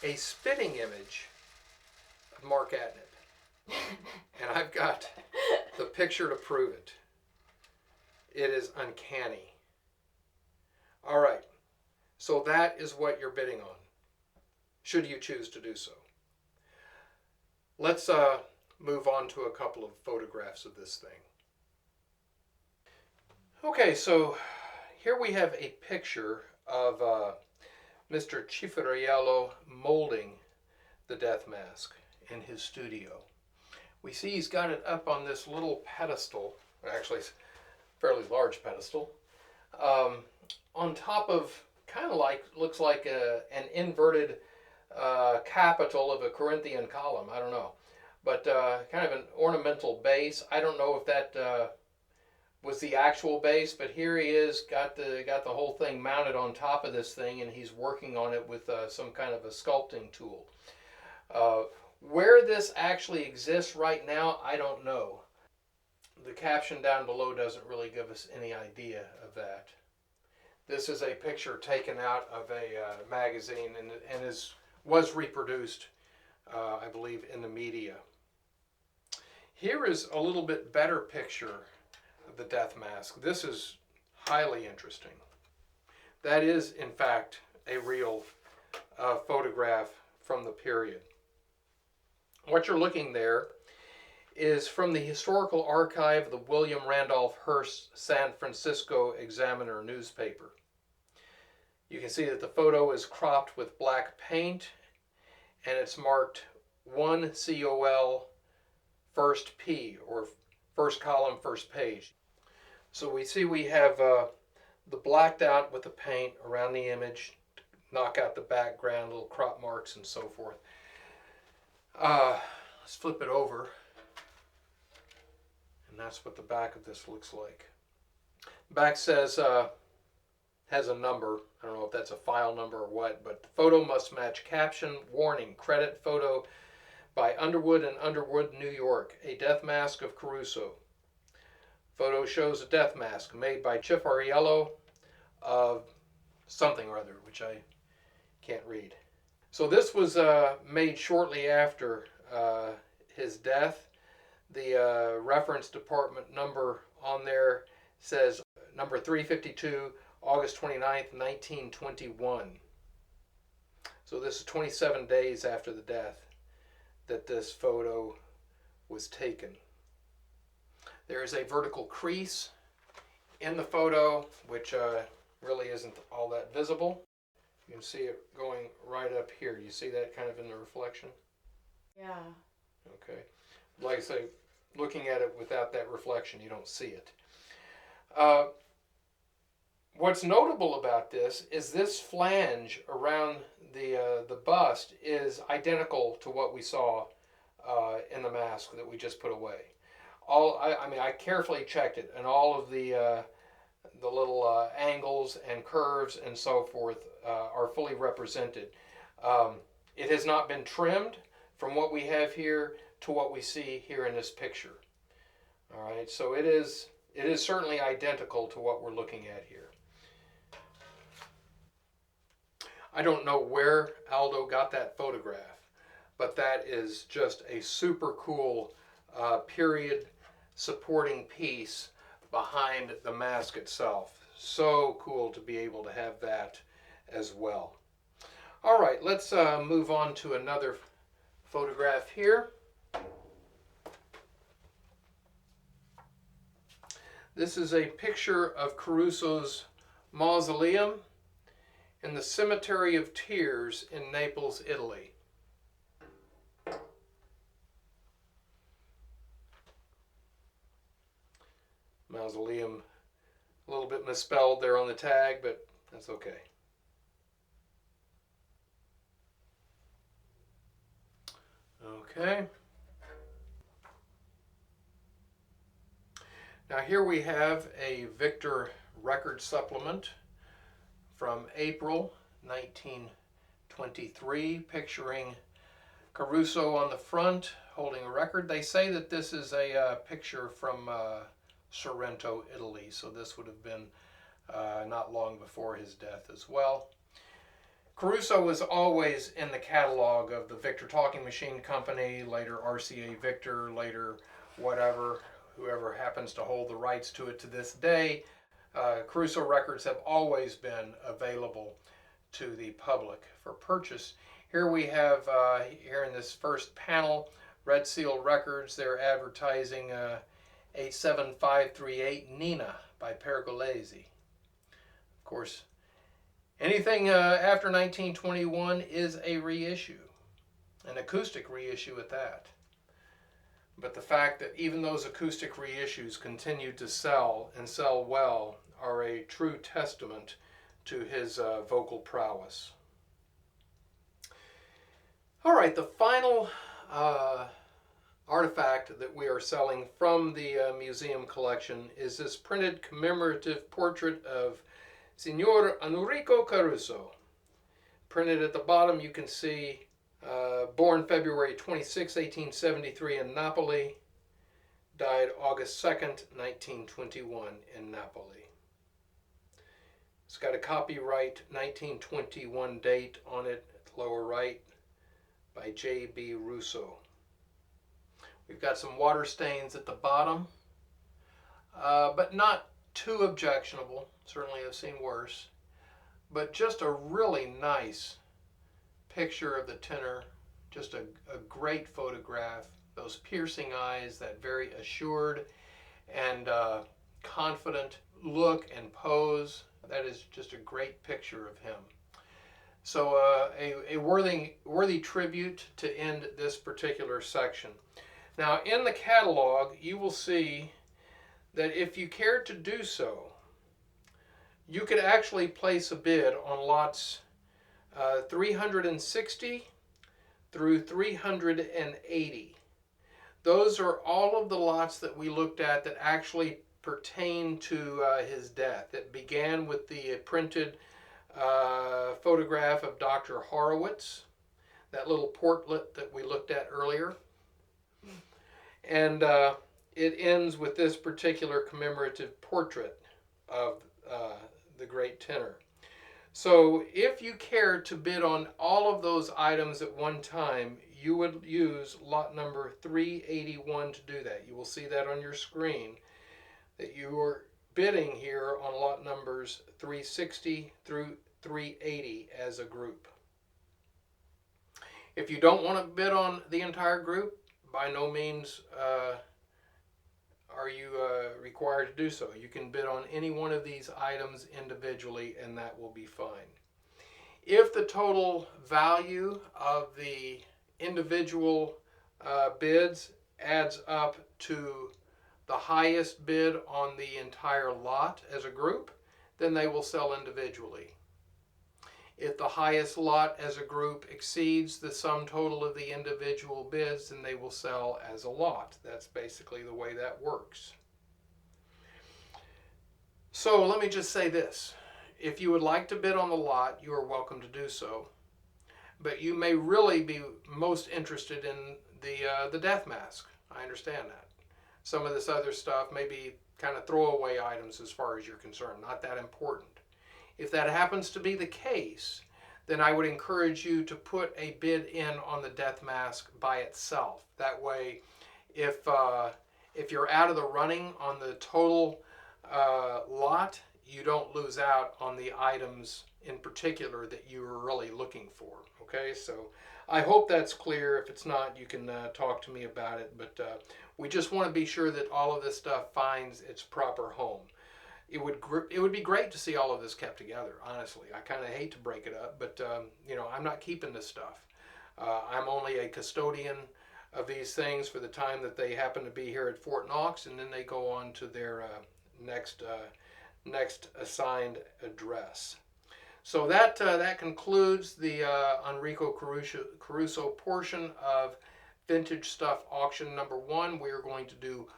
a spitting image of Mark Adnett. And I've got the picture to prove it. It is uncanny. All right, so that is what you're bidding on, should you choose to do so. Let's move on to a couple of photographs of this thing. Okay, so here we have a picture of Mr. Cifariello molding the death mask in his studio. We see he's got it up on this little pedestal, actually it's a fairly large pedestal, on top of kind of like, looks like an inverted capital of a Corinthian column, I don't know. But kind of an ornamental base. I don't know if that was the actual base, but here he is, got the whole thing mounted on top of this thing, and he's working on it with some kind of a sculpting tool. Where this actually exists right now, I don't know. The caption down below doesn't really give us any idea of that. This is a picture taken out of a magazine and was reproduced, I believe, in the media. Here is a little bit better picture of the death mask. This is highly interesting. That is, in fact, a real photograph from the period. What you're looking there is from the historical archive of the William Randolph Hearst San Francisco Examiner newspaper. You can see that the photo is cropped with black paint, and it's marked 1 COL first P, or first column, first page. So we see we have the blacked out with the paint around the image to knock out the background, little crop marks and so forth. Let's flip it over, and that's what the back of this looks like. Back says, has a number. I don't know if that's a file number or what, but the photo must match caption, warning, credit photo by Underwood and Underwood, New York, a death mask of Caruso. Photo shows a death mask made by Cifariello of something or other, which I can't read. So this was made shortly after his death. The reference department number on there says number 352, August 29th, 1921. So this is 27 days after the death that this photo was taken. There is a vertical crease in the photo, which really isn't all that visible. You can see it going right up here. You see that kind of in the reflection? Yeah. Okay. Like I say, looking at it without that reflection, you don't see it. What's notable about this flange around the bust is identical to what we saw in the mask that we just put away. I mean, I carefully checked it, and all of the little angles and curves and so forth are fully represented. It has not been trimmed from what we have here to what we see here in this picture. All right, so it is certainly identical to what we're looking at here. I don't know where Aldo got that photograph, but that is just a super cool period supporting piece behind the mask itself. So cool to be able to have that as well. All right, let's move on to another photograph here. This is a picture of Caruso's mausoleum in the Cemetery of Tears in Naples, Italy. Mausoleum, a little bit misspelled there on the tag, but that's okay. Okay. Now here we have a Victor record supplement from April 1923, picturing Caruso on the front holding a record. They say that this is a picture from Sorrento, Italy, so this would have been not long before his death as well. Caruso was always in the catalog of the Victor Talking Machine Company, later RCA Victor, later whatever, whoever happens to hold the rights to it to this day. Caruso records have always been available to the public for purchase. Here we have, here in this first panel, Red Seal Records. They're advertising 87538 Nina by Pergolesi. Of course, anything after 1921 is a reissue, an acoustic reissue at that. But the fact that even those acoustic reissues continue to sell and sell well are a true testament to his vocal prowess. All right, the final artifact that we are selling from the museum collection is this printed commemorative portrait of Signor Enrico Caruso. Printed at the bottom, you can see born February 26, 1873 in Napoli, died August 2nd, 1921 in Napoli. It's got a copyright 1921 date on it at the lower right by J.B. Russo. We've got some water stains at the bottom, but not too objectionable. Certainly I've seen worse. But just a really nice picture of the tenor, just a great photograph. Those piercing eyes, that very assured and confident look and pose. That is just a great picture of him. So a worthy tribute to end this particular section. Now in the catalog you will see that if you cared to do so, you could actually place a bid on lots 360 through 380. Those are all of the lots that we looked at that actually pertain to his death. It began with the printed photograph of Dr. Horowitz, that little portrait that we looked at earlier. And it ends with this particular commemorative portrait of the great tenor. So if you care to bid on all of those items at one time, you would use lot number 381 to do that. You will see that on your screen, that you are bidding here on lot numbers 360 through 380 as a group. If you don't want to bid on the entire group, by no means are you required to do so. You can bid on any one of these items individually and that will be fine. If the total value of the individual bids adds up to the highest bid on the entire lot as a group, then they will sell individually. If the highest lot as a group exceeds the sum total of the individual bids, then they will sell as a lot. That's basically the way that works. So let me just say this. If you would like to bid on the lot, you are welcome to do so. But you may really be most interested in the death mask. I understand that. Some of this other stuff may be kind of throwaway items as far as you're concerned, not that important. If that happens to be the case, then I would encourage you to put a bid in on the death mask by itself. That way, if you're out of the running on the total lot, you don't lose out on the items in particular that you were really looking for. Okay, so I hope that's clear. If it's not, you can talk to me about it. But we just want to be sure that all of this stuff finds its proper home. It would be great to see all of this kept together, honestly. I kind of hate to break it up, but you know, I'm not keeping this stuff. I'm only a custodian of these things for the time that they happen to be here at Fort Knox, and then they go on to their next assigned address. So that concludes the Enrico Caruso portion of Vintage Stuff Auction number 1. We are going to do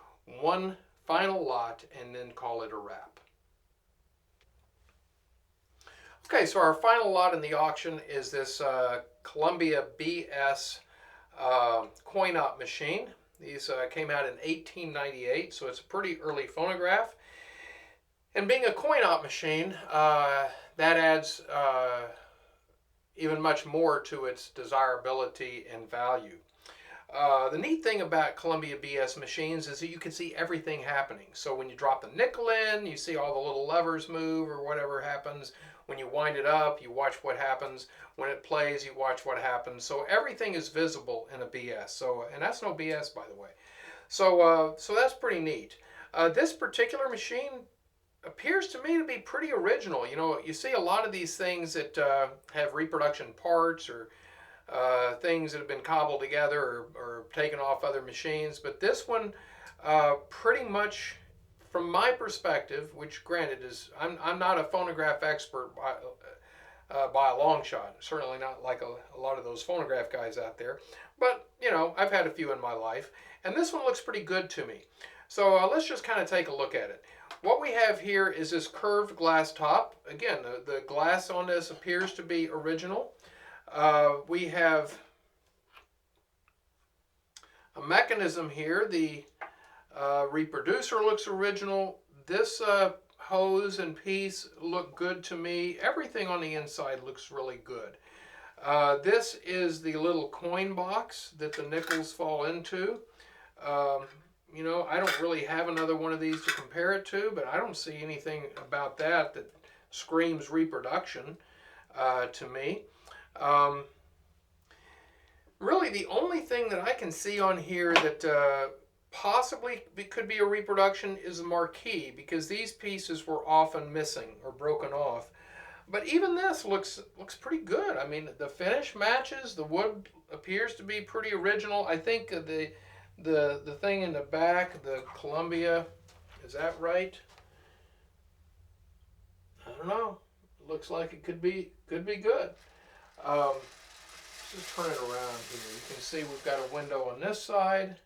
one final lot and then call it a wrap. Okay, so our final lot in the auction is this Columbia BS coin-op machine. These came out in 1898, so it's a pretty early phonograph. And being a coin-op machine, that adds even much more to its desirability and value. The neat thing about Columbia BS machines is that you can see everything happening. So when you drop the nickel in, you see all the little levers move or whatever happens. When you wind it up, you watch what happens. When it plays, you watch what happens. So everything is visible in a BS. So, and that's no BS, by the way. So that's pretty neat. This particular machine appears to me to be pretty original. You know, you see a lot of these things that have reproduction parts or things that have been cobbled together or taken off other machines, but this one pretty much, from my perspective, which granted is I'm not a phonograph expert by a long shot, certainly not like a lot of those phonograph guys out there, but you know, I've had a few in my life, and this one looks pretty good to me. So let's just kind of take a look at it. What we have here is this curved glass top. Again, the glass on this appears to be original. We have a mechanism here. The reproducer looks original. This hose and piece look good to me. Everything on the inside looks really good. This is the little coin box that the nickels fall into. You know, I don't really have another one of these to compare it to, but I don't see anything about that that screams reproduction to me. Really, the only thing that I can see on here that possibly could be a reproduction is the marquee, because these pieces were often missing or broken off. But even this looks pretty good. I mean, the finish matches. The wood appears to be pretty original. I think the thing in the back, the Columbia, is that right? I don't know. It looks like it could be good. Let's just turn it around here. You can see we've got a window on this side.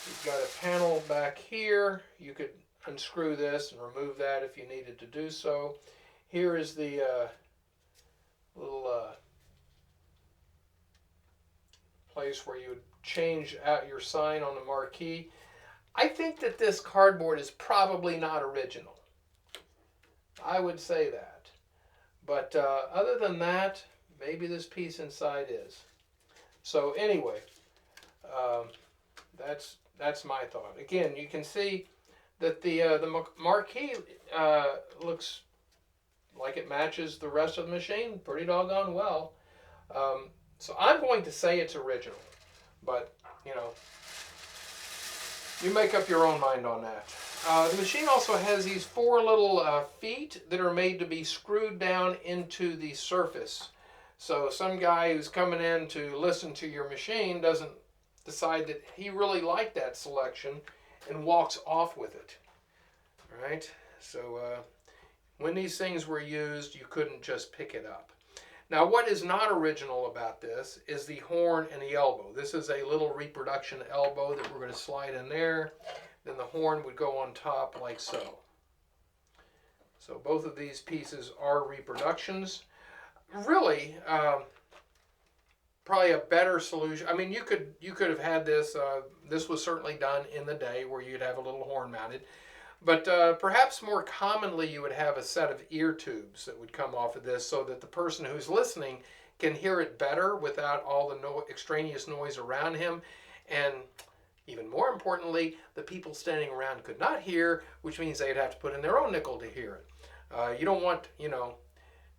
We've got a panel back here. You could unscrew this and remove that if you needed to do so. Here is the little place where you would change out your sign on the marquee. I think that this cardboard is probably not original. I would say that. But other than that, maybe this piece inside is. So anyway, that's my thought. Again, you can see that the marquee looks like it matches the rest of the machine pretty doggone well. So I'm going to say it's original, but you know, you make up your own mind on that. The machine also has these four little feet that are made to be screwed down into the surface. So some guy who's coming in to listen to your machine doesn't decide that he really liked that selection and walks off with it. All right? So when these things were used, you couldn't just pick it up. Now, what is not original about this is the horn and the elbow. This is a little reproduction elbow that we're going to slide in there. Then the horn would go on top like so. So both of these pieces are reproductions. Really, probably a better solution. I mean, you could have had this. This was certainly done in the day where you'd have a little horn mounted. But perhaps more commonly you would have a set of ear tubes that would come off of this so that the person who's listening can hear it better without all the extraneous noise around him. And even more importantly, the people standing around could not hear, which means they'd have to put in their own nickel to hear it. You don't want,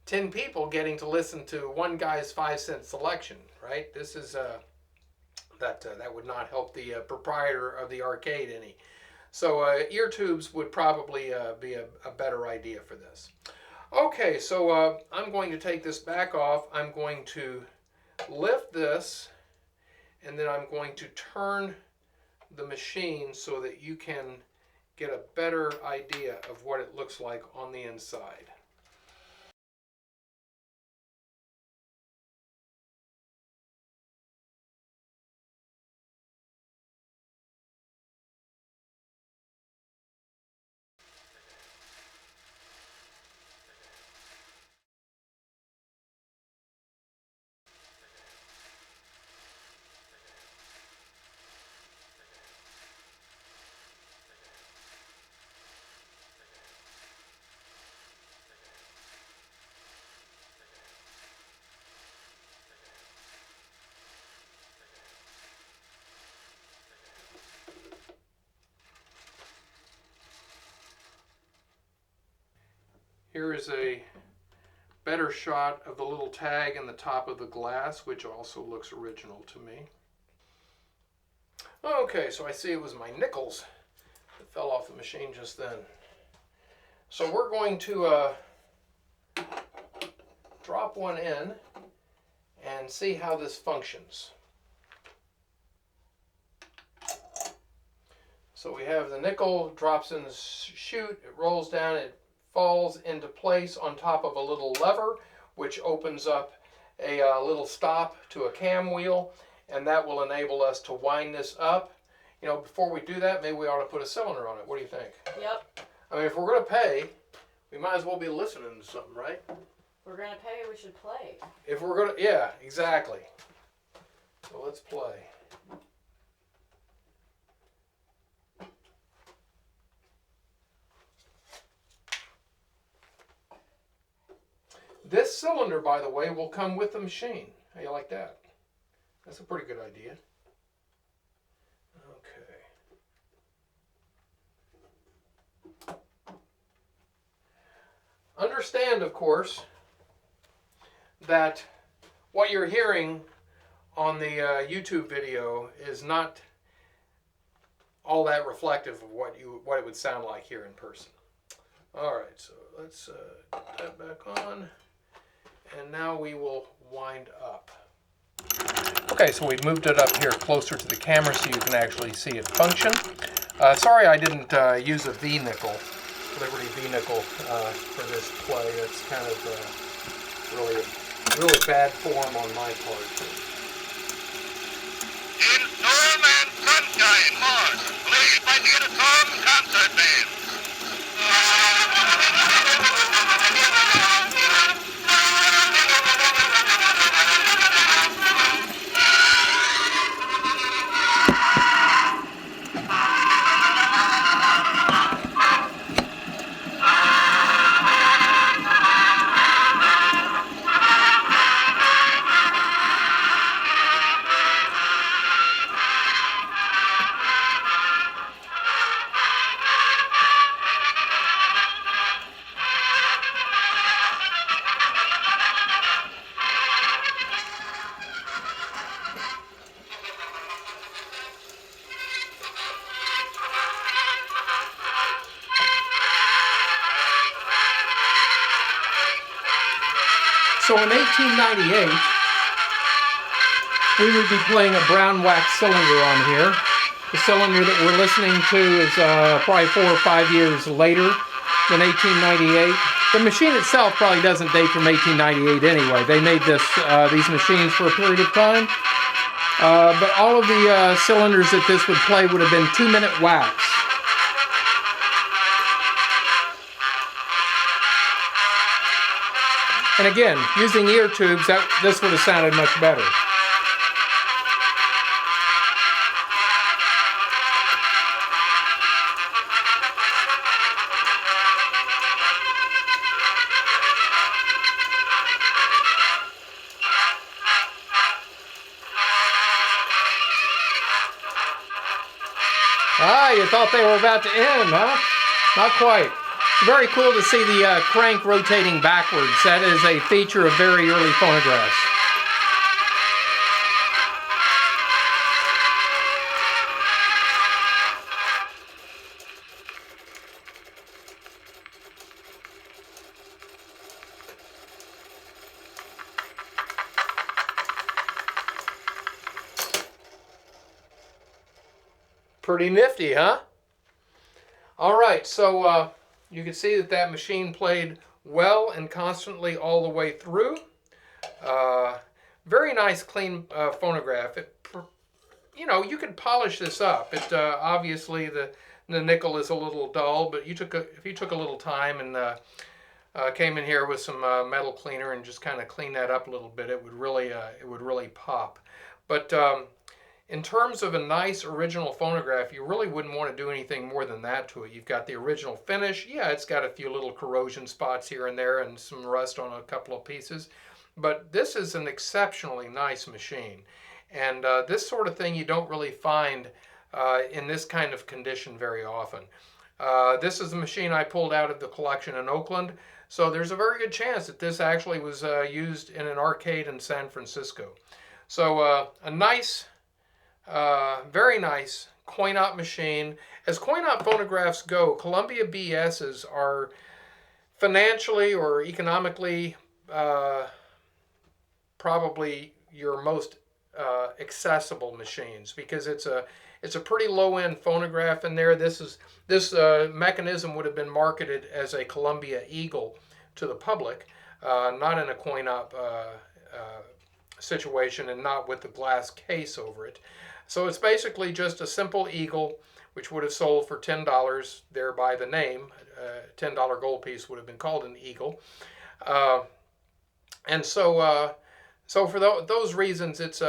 10 people getting to listen to one guy's 5-cent selection, right? This is that would not help the proprietor of the arcade any. So ear tubes would probably be a better idea for this. Okay, so I'm going to take this back off. I'm going to lift this, and then I'm going to turn the machine so that you can get a better idea of what it looks like on the inside. Here is a better shot of the little tag in the top of the glass, which also looks original to me. Okay, so I see it was my nickels that fell off the machine just then. So we're going to drop one in and see how this functions. So we have the nickel, drops in the chute, it rolls down, it falls into place on top of a little lever, which opens up a little stop to a cam wheel, and that will enable us to wind this up. You know, before we do that, maybe we ought to put a cylinder on it. What do you think? Yep. I mean, if we're going to pay, we might as well be listening to something, right? If we're going to pay, we should play. If we're going to, yeah, exactly. So let's play. This cylinder, by the way, will come with the machine. How you like that? That's a pretty good idea. Okay. Understand, of course, that what you're hearing on the YouTube video is not all that reflective of what it would sound like here in person. All right, so let's put that back on. And now we will wind up. Okay, so we've moved it up here closer to the camera so you can actually see it function. Sorry I didn't use a V-nickel, Liberty V-nickel for this play. It's kind of really bad form on my part. In Storm and Sunshine, Mars, played by the Storm Concert Band. So in 1898, we would be playing a brown wax cylinder on here. The cylinder that we're listening to is probably 4 or 5 years later than 1898. The machine itself probably doesn't date from 1898 anyway. They made these machines for a period of time. But all of the cylinders that this would play would have been 2-minute wax. And again, using ear tubes, this would have sounded much better. Ah, you thought they were about to end, huh? Not quite. It's very cool to see the crank rotating backwards. That is a feature of very early phonographs. Pretty nifty, huh? All right, so you can see that machine played well and constantly all the way through. Very nice, clean phonograph. You know, you could polish this up. Obviously the nickel is a little dull, but if you took a little time and came in here with some metal cleaner and just kind of clean that up a little bit, it would really pop. But in terms of a nice original phonograph, you really wouldn't want to do anything more than that to it. You've got the original finish. Yeah, it's got a few little corrosion spots here and there and some rust on a couple of pieces. But this is an exceptionally nice machine. And this sort of thing you don't really find in this kind of condition very often. This is the machine I pulled out of the collection in Oakland, so there's a very good chance that this actually was used in an arcade in San Francisco. So a nice, very nice coin-op machine. As coin-op phonographs go, Columbia BSs are financially or economically probably your most accessible machines, because it's a pretty low-end phonograph in there. This mechanism would have been marketed as a Columbia Eagle to the public, not in a coin-op situation, and not with the glass case over it. So it's basically just a simple Eagle, which would have sold for $10, thereby the name. $10 gold piece would have been called an Eagle. And so for those reasons, it's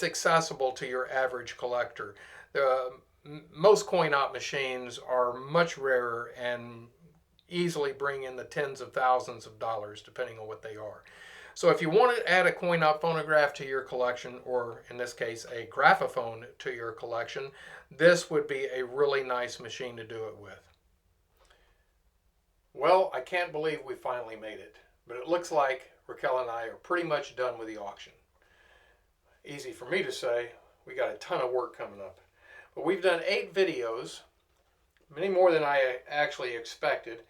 accessible to your average collector. Most coin-op machines are much rarer and easily bring in the tens of thousands of dollars, depending on what they are. So if you want to add a coin-op phonograph to your collection, or in this case a graphophone to your collection, this would be a really nice machine to do it with. Well, I can't believe we finally made it, but it looks like Raquel and I are pretty much done with the auction. Easy for me to say, we got a ton of work coming up. But we've done 8 videos, many more than I actually expected,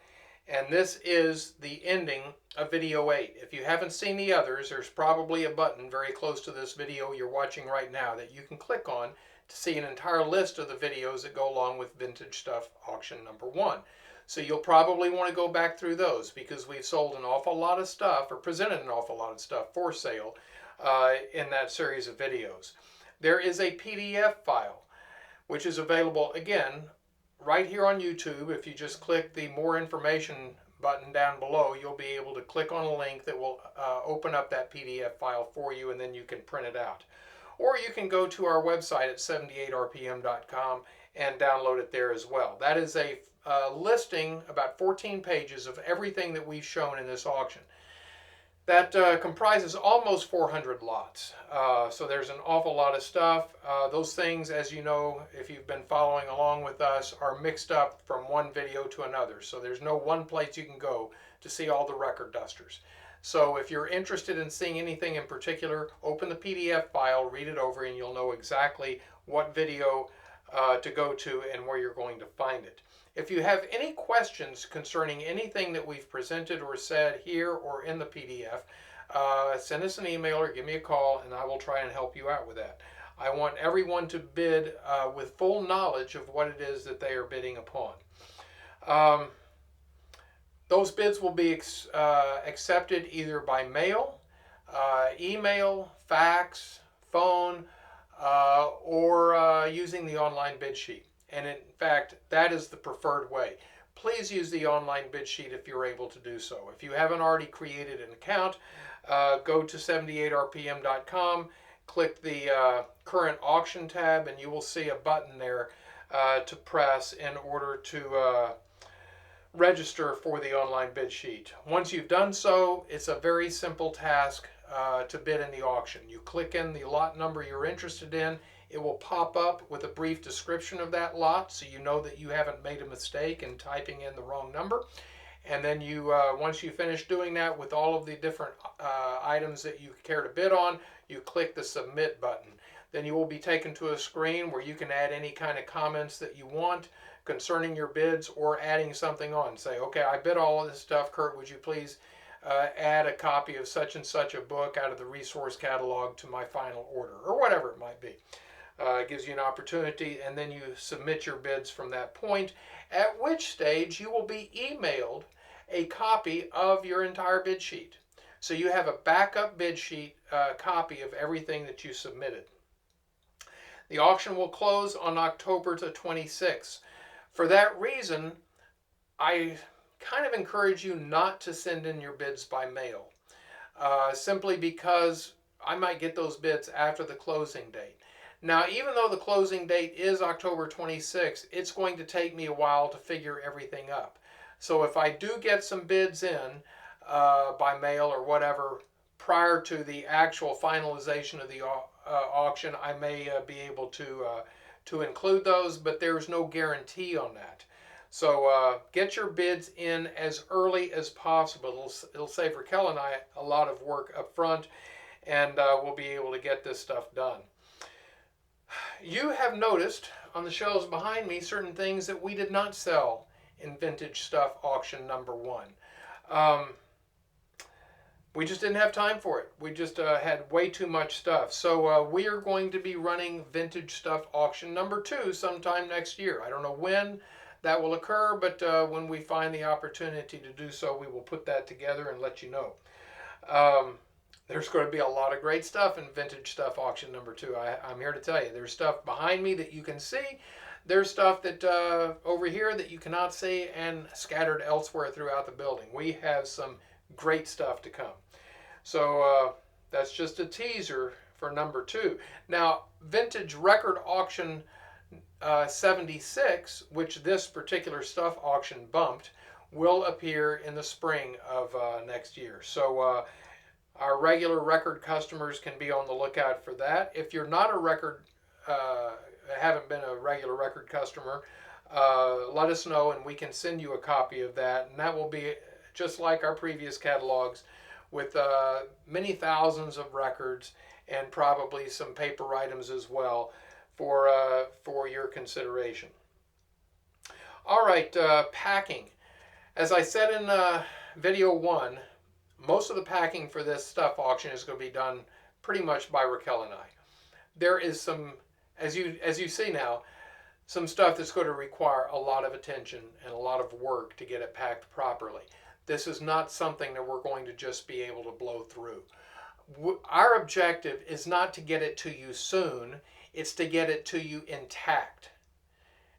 and this is the ending of video 8. If you haven't seen the others, there's probably a button very close to this video you're watching right now that you can click on to see an entire list of the videos that go along with Vintage Stuff Auction number 1. So you'll probably want to go back through those, because we've sold an awful lot of stuff, or presented an awful lot of stuff for sale in that series of videos. There is a PDF file, which is available, again, right here on YouTube. If you just click the More Information button down below, you'll be able to click on a link that will open up that PDF file for you, and then you can print it out. Or you can go to our website at 78rpm.com and download it there as well. That is a listing, about 14 pages, of everything that we've shown in this auction. That comprises almost 400 lots. So there's an awful lot of stuff. Those things, as you know, if you've been following along with us, are mixed up from one video to another. So there's no one place you can go to see all the record dusters. So if you're interested in seeing anything in particular, open the PDF file, read it over, and you'll know exactly what video to go to and where you're going to find it. If you have any questions concerning anything that we've presented or said here or in the PDF, send us an email or give me a call, and I will try and help you out with that. I want everyone to bid with full knowledge of what it is that they are bidding upon. Those bids will be accepted either by mail, email, fax, phone, or using the online bid sheet. And in fact, that is the preferred way. Please use the online bid sheet if you're able to do so. If you haven't already created an account, go to 78rpm.com, click the current auction tab, and you will see a button there to press in order to register for the online bid sheet. Once you've done so, it's a very simple task to bid in the auction. You click in the lot number you're interested in. It will pop up with a brief description of that lot, so you know that you haven't made a mistake in typing in the wrong number. And then you, once you finish doing that with all of the different items that you care to bid on, you click the Submit button. Then you will be taken to a screen where you can add any kind of comments that you want concerning your bids, or adding something on. Say, okay, I bid all of this stuff. Kurt, would you please add a copy of such and such a book out of the resource catalog to my final order, or whatever it might be. It gives you an opportunity, and then you submit your bids from that point, at which stage you will be emailed a copy of your entire bid sheet. So you have a backup bid sheet copy of everything that you submitted. The auction will close on October the 26th. For that reason, I kind of encourage you not to send in your bids by mail, simply because I might get those bids after the closing date. Now, even though the closing date is October 26th, it's going to take me a while to figure everything up. So if I do get some bids in by mail or whatever prior to the actual finalization of the auction, I may be able to include those, but there's no guarantee on that. So get your bids in as early as possible. It'll save Raquel and I a lot of work up front, and we'll be able to get this stuff done. You have noticed on the shelves behind me certain things that we did not sell in Vintage Stuff Auction number 1. We just didn't have time for it. We just had way too much stuff. So we are going to be running Vintage Stuff Auction number 2 sometime next year. I don't know when that will occur, but when we find the opportunity to do so, we will put that together and let you know. There's going to be a lot of great stuff in Vintage Stuff Auction number 2. I'm here to tell you. There's stuff behind me that you can see. There's stuff that over here that you cannot see, and scattered elsewhere throughout the building. We have some great stuff to come. So that's just a teaser for number 2. Now, Vintage Record Auction 76, which this particular stuff auction bumped, will appear in the spring of next year. So our regular record customers can be on the lookout for that. If you're not a record, haven't been a regular record customer, let us know and we can send you a copy of that. And that will be just like our previous catalogs, with many thousands of records and probably some paper items as well for your consideration. All right, packing. As I said in video 1, most of the packing for this stuff auction is going to be done pretty much by Raquel and I. There is some, as you see now, some stuff that's going to require a lot of attention and a lot of work to get it packed properly. This is not something that we're going to just be able to blow through. Our objective is not to get it to you soon, it's to get it to you intact.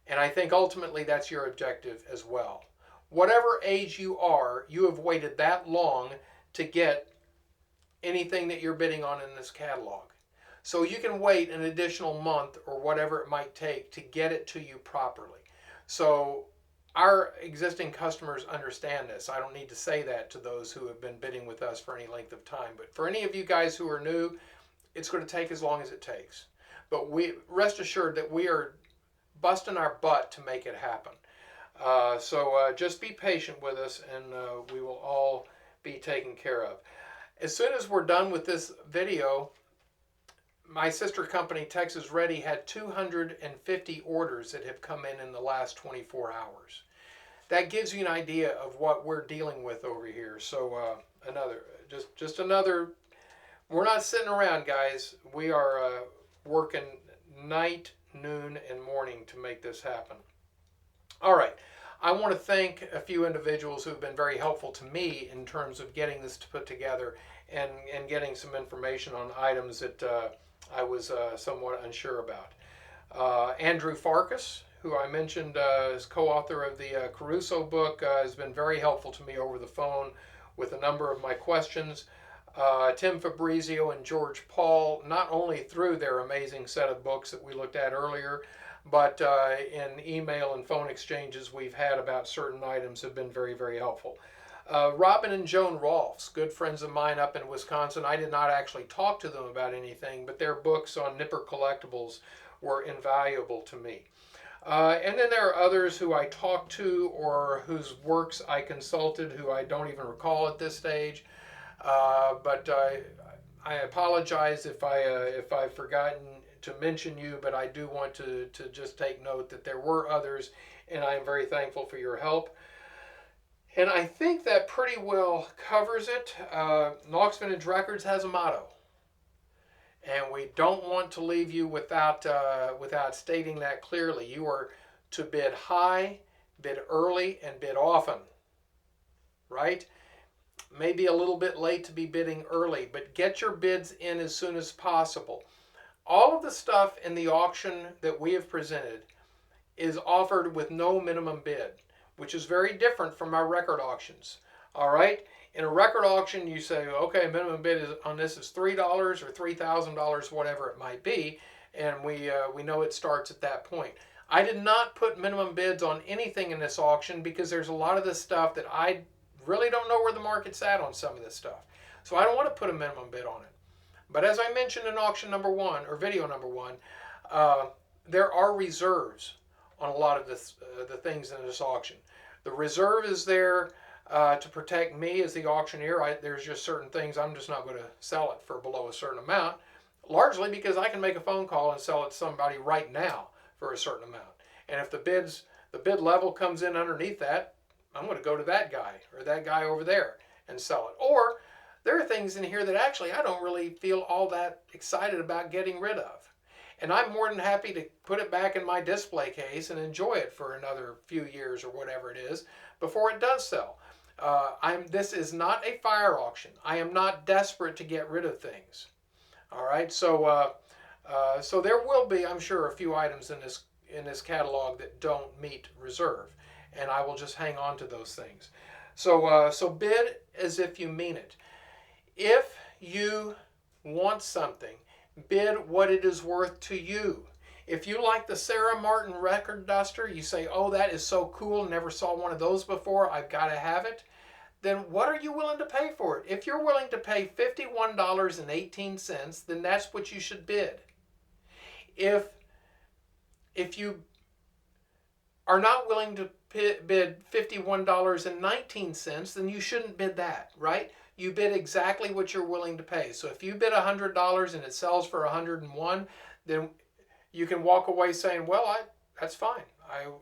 And I think ultimately that's your objective as well. Whatever age you are, you have waited that long to get anything that you're bidding on in this catalog. So you can wait an additional month or whatever it might take to get it to you properly. So our existing customers understand this. I don't need to say that to those who have been bidding with us for any length of time. But for any of you guys who are new, it's going to take as long as it takes. But rest assured that we are busting our butt to make it happen. So just be patient with us, and we will all be taken care of. As soon as we're done with this video, my sister company, Texas Ready, had 250 orders that have come in the last 24 hours. That gives you an idea of what we're dealing with over here. So just another, we're not sitting around, guys. We are working night, noon, and morning to make this happen. All right. I want to thank a few individuals who have been very helpful to me in terms of getting this put together and getting some information on items that I was somewhat unsure about. Andrew Farkas, who I mentioned as co-author of the Caruso book, has been very helpful to me over the phone with a number of my questions. Tim Fabrizio and George Paul, not only through their amazing set of books that we looked at earlier, but in email and phone exchanges we've had about certain items, have been very, very helpful. Robin and Joan Rolfs, good friends of mine up in Wisconsin. I did not actually talk to them about anything, but their books on Nipper collectibles were invaluable to me. And then there are others who I talked to or whose works I consulted who I don't even recall at this stage. But I apologize if I've forgotten to mention you, but I do want to just take note that there were others, and I am very thankful for your help. And I think that pretty well covers it. Nauck's Vintage Records has a motto, and we don't want to leave you without stating that clearly. You are to bid high, bid early, and bid often, right? Maybe a little bit late to be bidding early, but get your bids in as soon as possible. All of the stuff in the auction that we have presented is offered with no minimum bid, which is very different from our record auctions. All right? In a record auction, you say, okay, minimum bid on this is $3 or $3,000, whatever it might be, and we know it starts at that point. I did not put minimum bids on anything in this auction because there's a lot of this stuff that I really don't know where the market's at on some of this stuff. So I don't want to put a minimum bid on it. But as I mentioned in auction number 1, or video number 1, there are reserves on a lot of the things in this auction. The reserve is there to protect me as the auctioneer. There's just certain things I'm just not going to sell it for below a certain amount, largely because I can make a phone call and sell it to somebody right now for a certain amount. And if the bid level comes in underneath that, I'm going to go to that guy or that guy over there and sell it. Or there are things in here that actually I don't really feel all that excited about getting rid of. And I'm more than happy to put it back in my display case and enjoy it for another few years or whatever it is before it does sell. This is not a fire auction. I am not desperate to get rid of things. All right, so there will be, I'm sure, a few items in this catalog that don't meet reserve, and I will just hang on to those things. So bid as if you mean it. If you want something, bid what it is worth to you. If you like the Sarah Martin record duster, you say, oh, that is so cool, never saw one of those before, I've got to have it, then what are you willing to pay for it? If you're willing to pay $51.18, then that's what you should bid. If you are not willing to bid $51.19, then you shouldn't bid that, right? You bid exactly what you're willing to pay. So if you bid $100 and it sells for $101, then you can walk away saying, well, that's fine.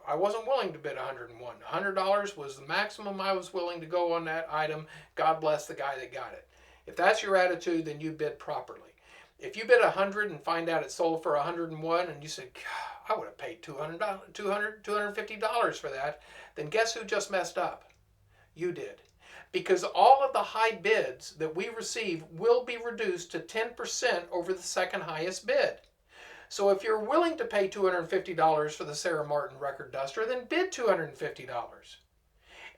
I wasn't willing to bid $101. $100 was the maximum I was willing to go on that item. God bless the guy that got it. If that's your attitude, then you bid properly. If you bid $100 and find out it sold for $101 and you said, God, I would have paid $250 for that, then guess who just messed up? You did. Because all of the high bids that we receive will be reduced to 10% over the second highest bid. So if you're willing to pay $250 for the Sarah Martin record duster, then bid $250.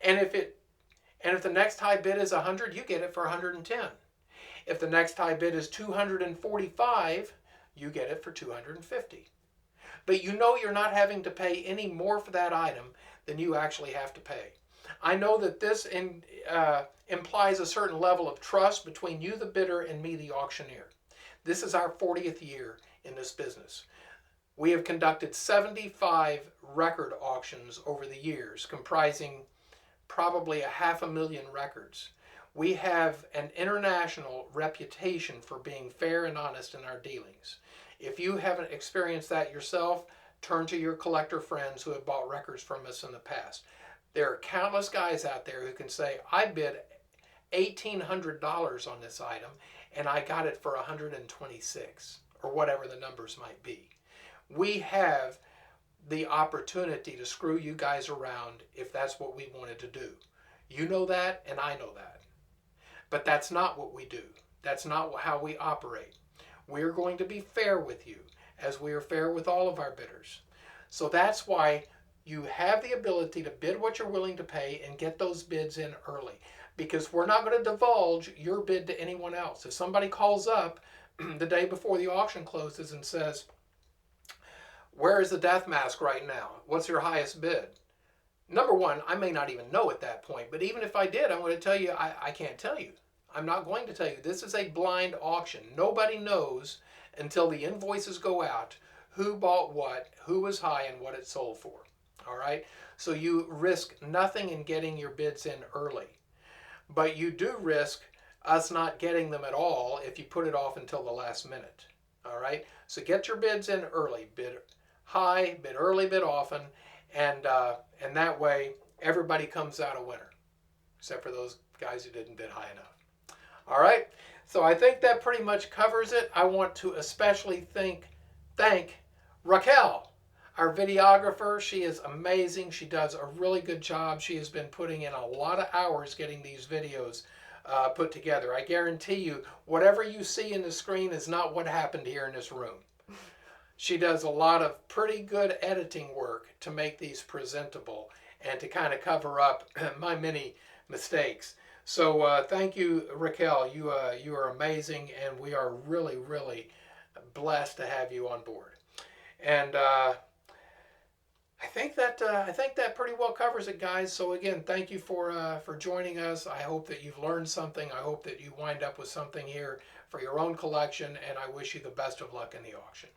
And if the next high bid is $100, you get it for $110. If the next high bid is $245, you get it for $250. But you know you're not having to pay any more for that item than you actually have to pay. I know that this implies a certain level of trust between you, the bidder, and me, the auctioneer. This is our 40th year in this business. We have conducted 75 record auctions over the years, comprising probably 500,000 records. We have an international reputation for being fair and honest in our dealings. If you haven't experienced that yourself, turn to your collector friends who have bought records from us in the past. There are countless guys out there who can say, I bid $1,800 on this item and I got it for $126, or whatever the numbers might be. We have the opportunity to screw you guys around if that's what we wanted to do. You know that, and I know that. But that's not what we do. That's not how we operate. We're going to be fair with you, as we are fair with all of our bidders. So that's why you have the ability to bid what you're willing to pay and get those bids in early, because we're not going to divulge your bid to anyone else. If somebody calls up the day before the auction closes and says, where is the death mask right now? What's your highest bid? Number one, I may not even know at that point, but even if I did, I'm going to tell you, I can't tell you. I'm not going to tell you. This is a blind auction. Nobody knows until the invoices go out who bought what, who was high, and what it sold for. All right? So you risk nothing in getting your bids in early. But you do risk us not getting them at all if you put it off until the last minute. All right? So get your bids in early. Bid high, bid early, bid often, and that way everybody comes out a winner, except for those guys who didn't bid high enough. All right? So I think that pretty much covers it. I want to especially thank Raquel, our videographer. She is amazing. She does a really good job. She has been putting in a lot of hours getting these videos put together. I guarantee you, whatever you see in the screen is not what happened here in this room. She does a lot of pretty good editing work to make these presentable and to kind of cover up my many mistakes. So thank you, Raquel. You are amazing, and we are really, really blessed to have you on board. And I think that pretty well covers it, guys. So again, thank you for joining us. I hope that you've learned something. I hope that you wind up with something here for your own collection, and I wish you the best of luck in the auction.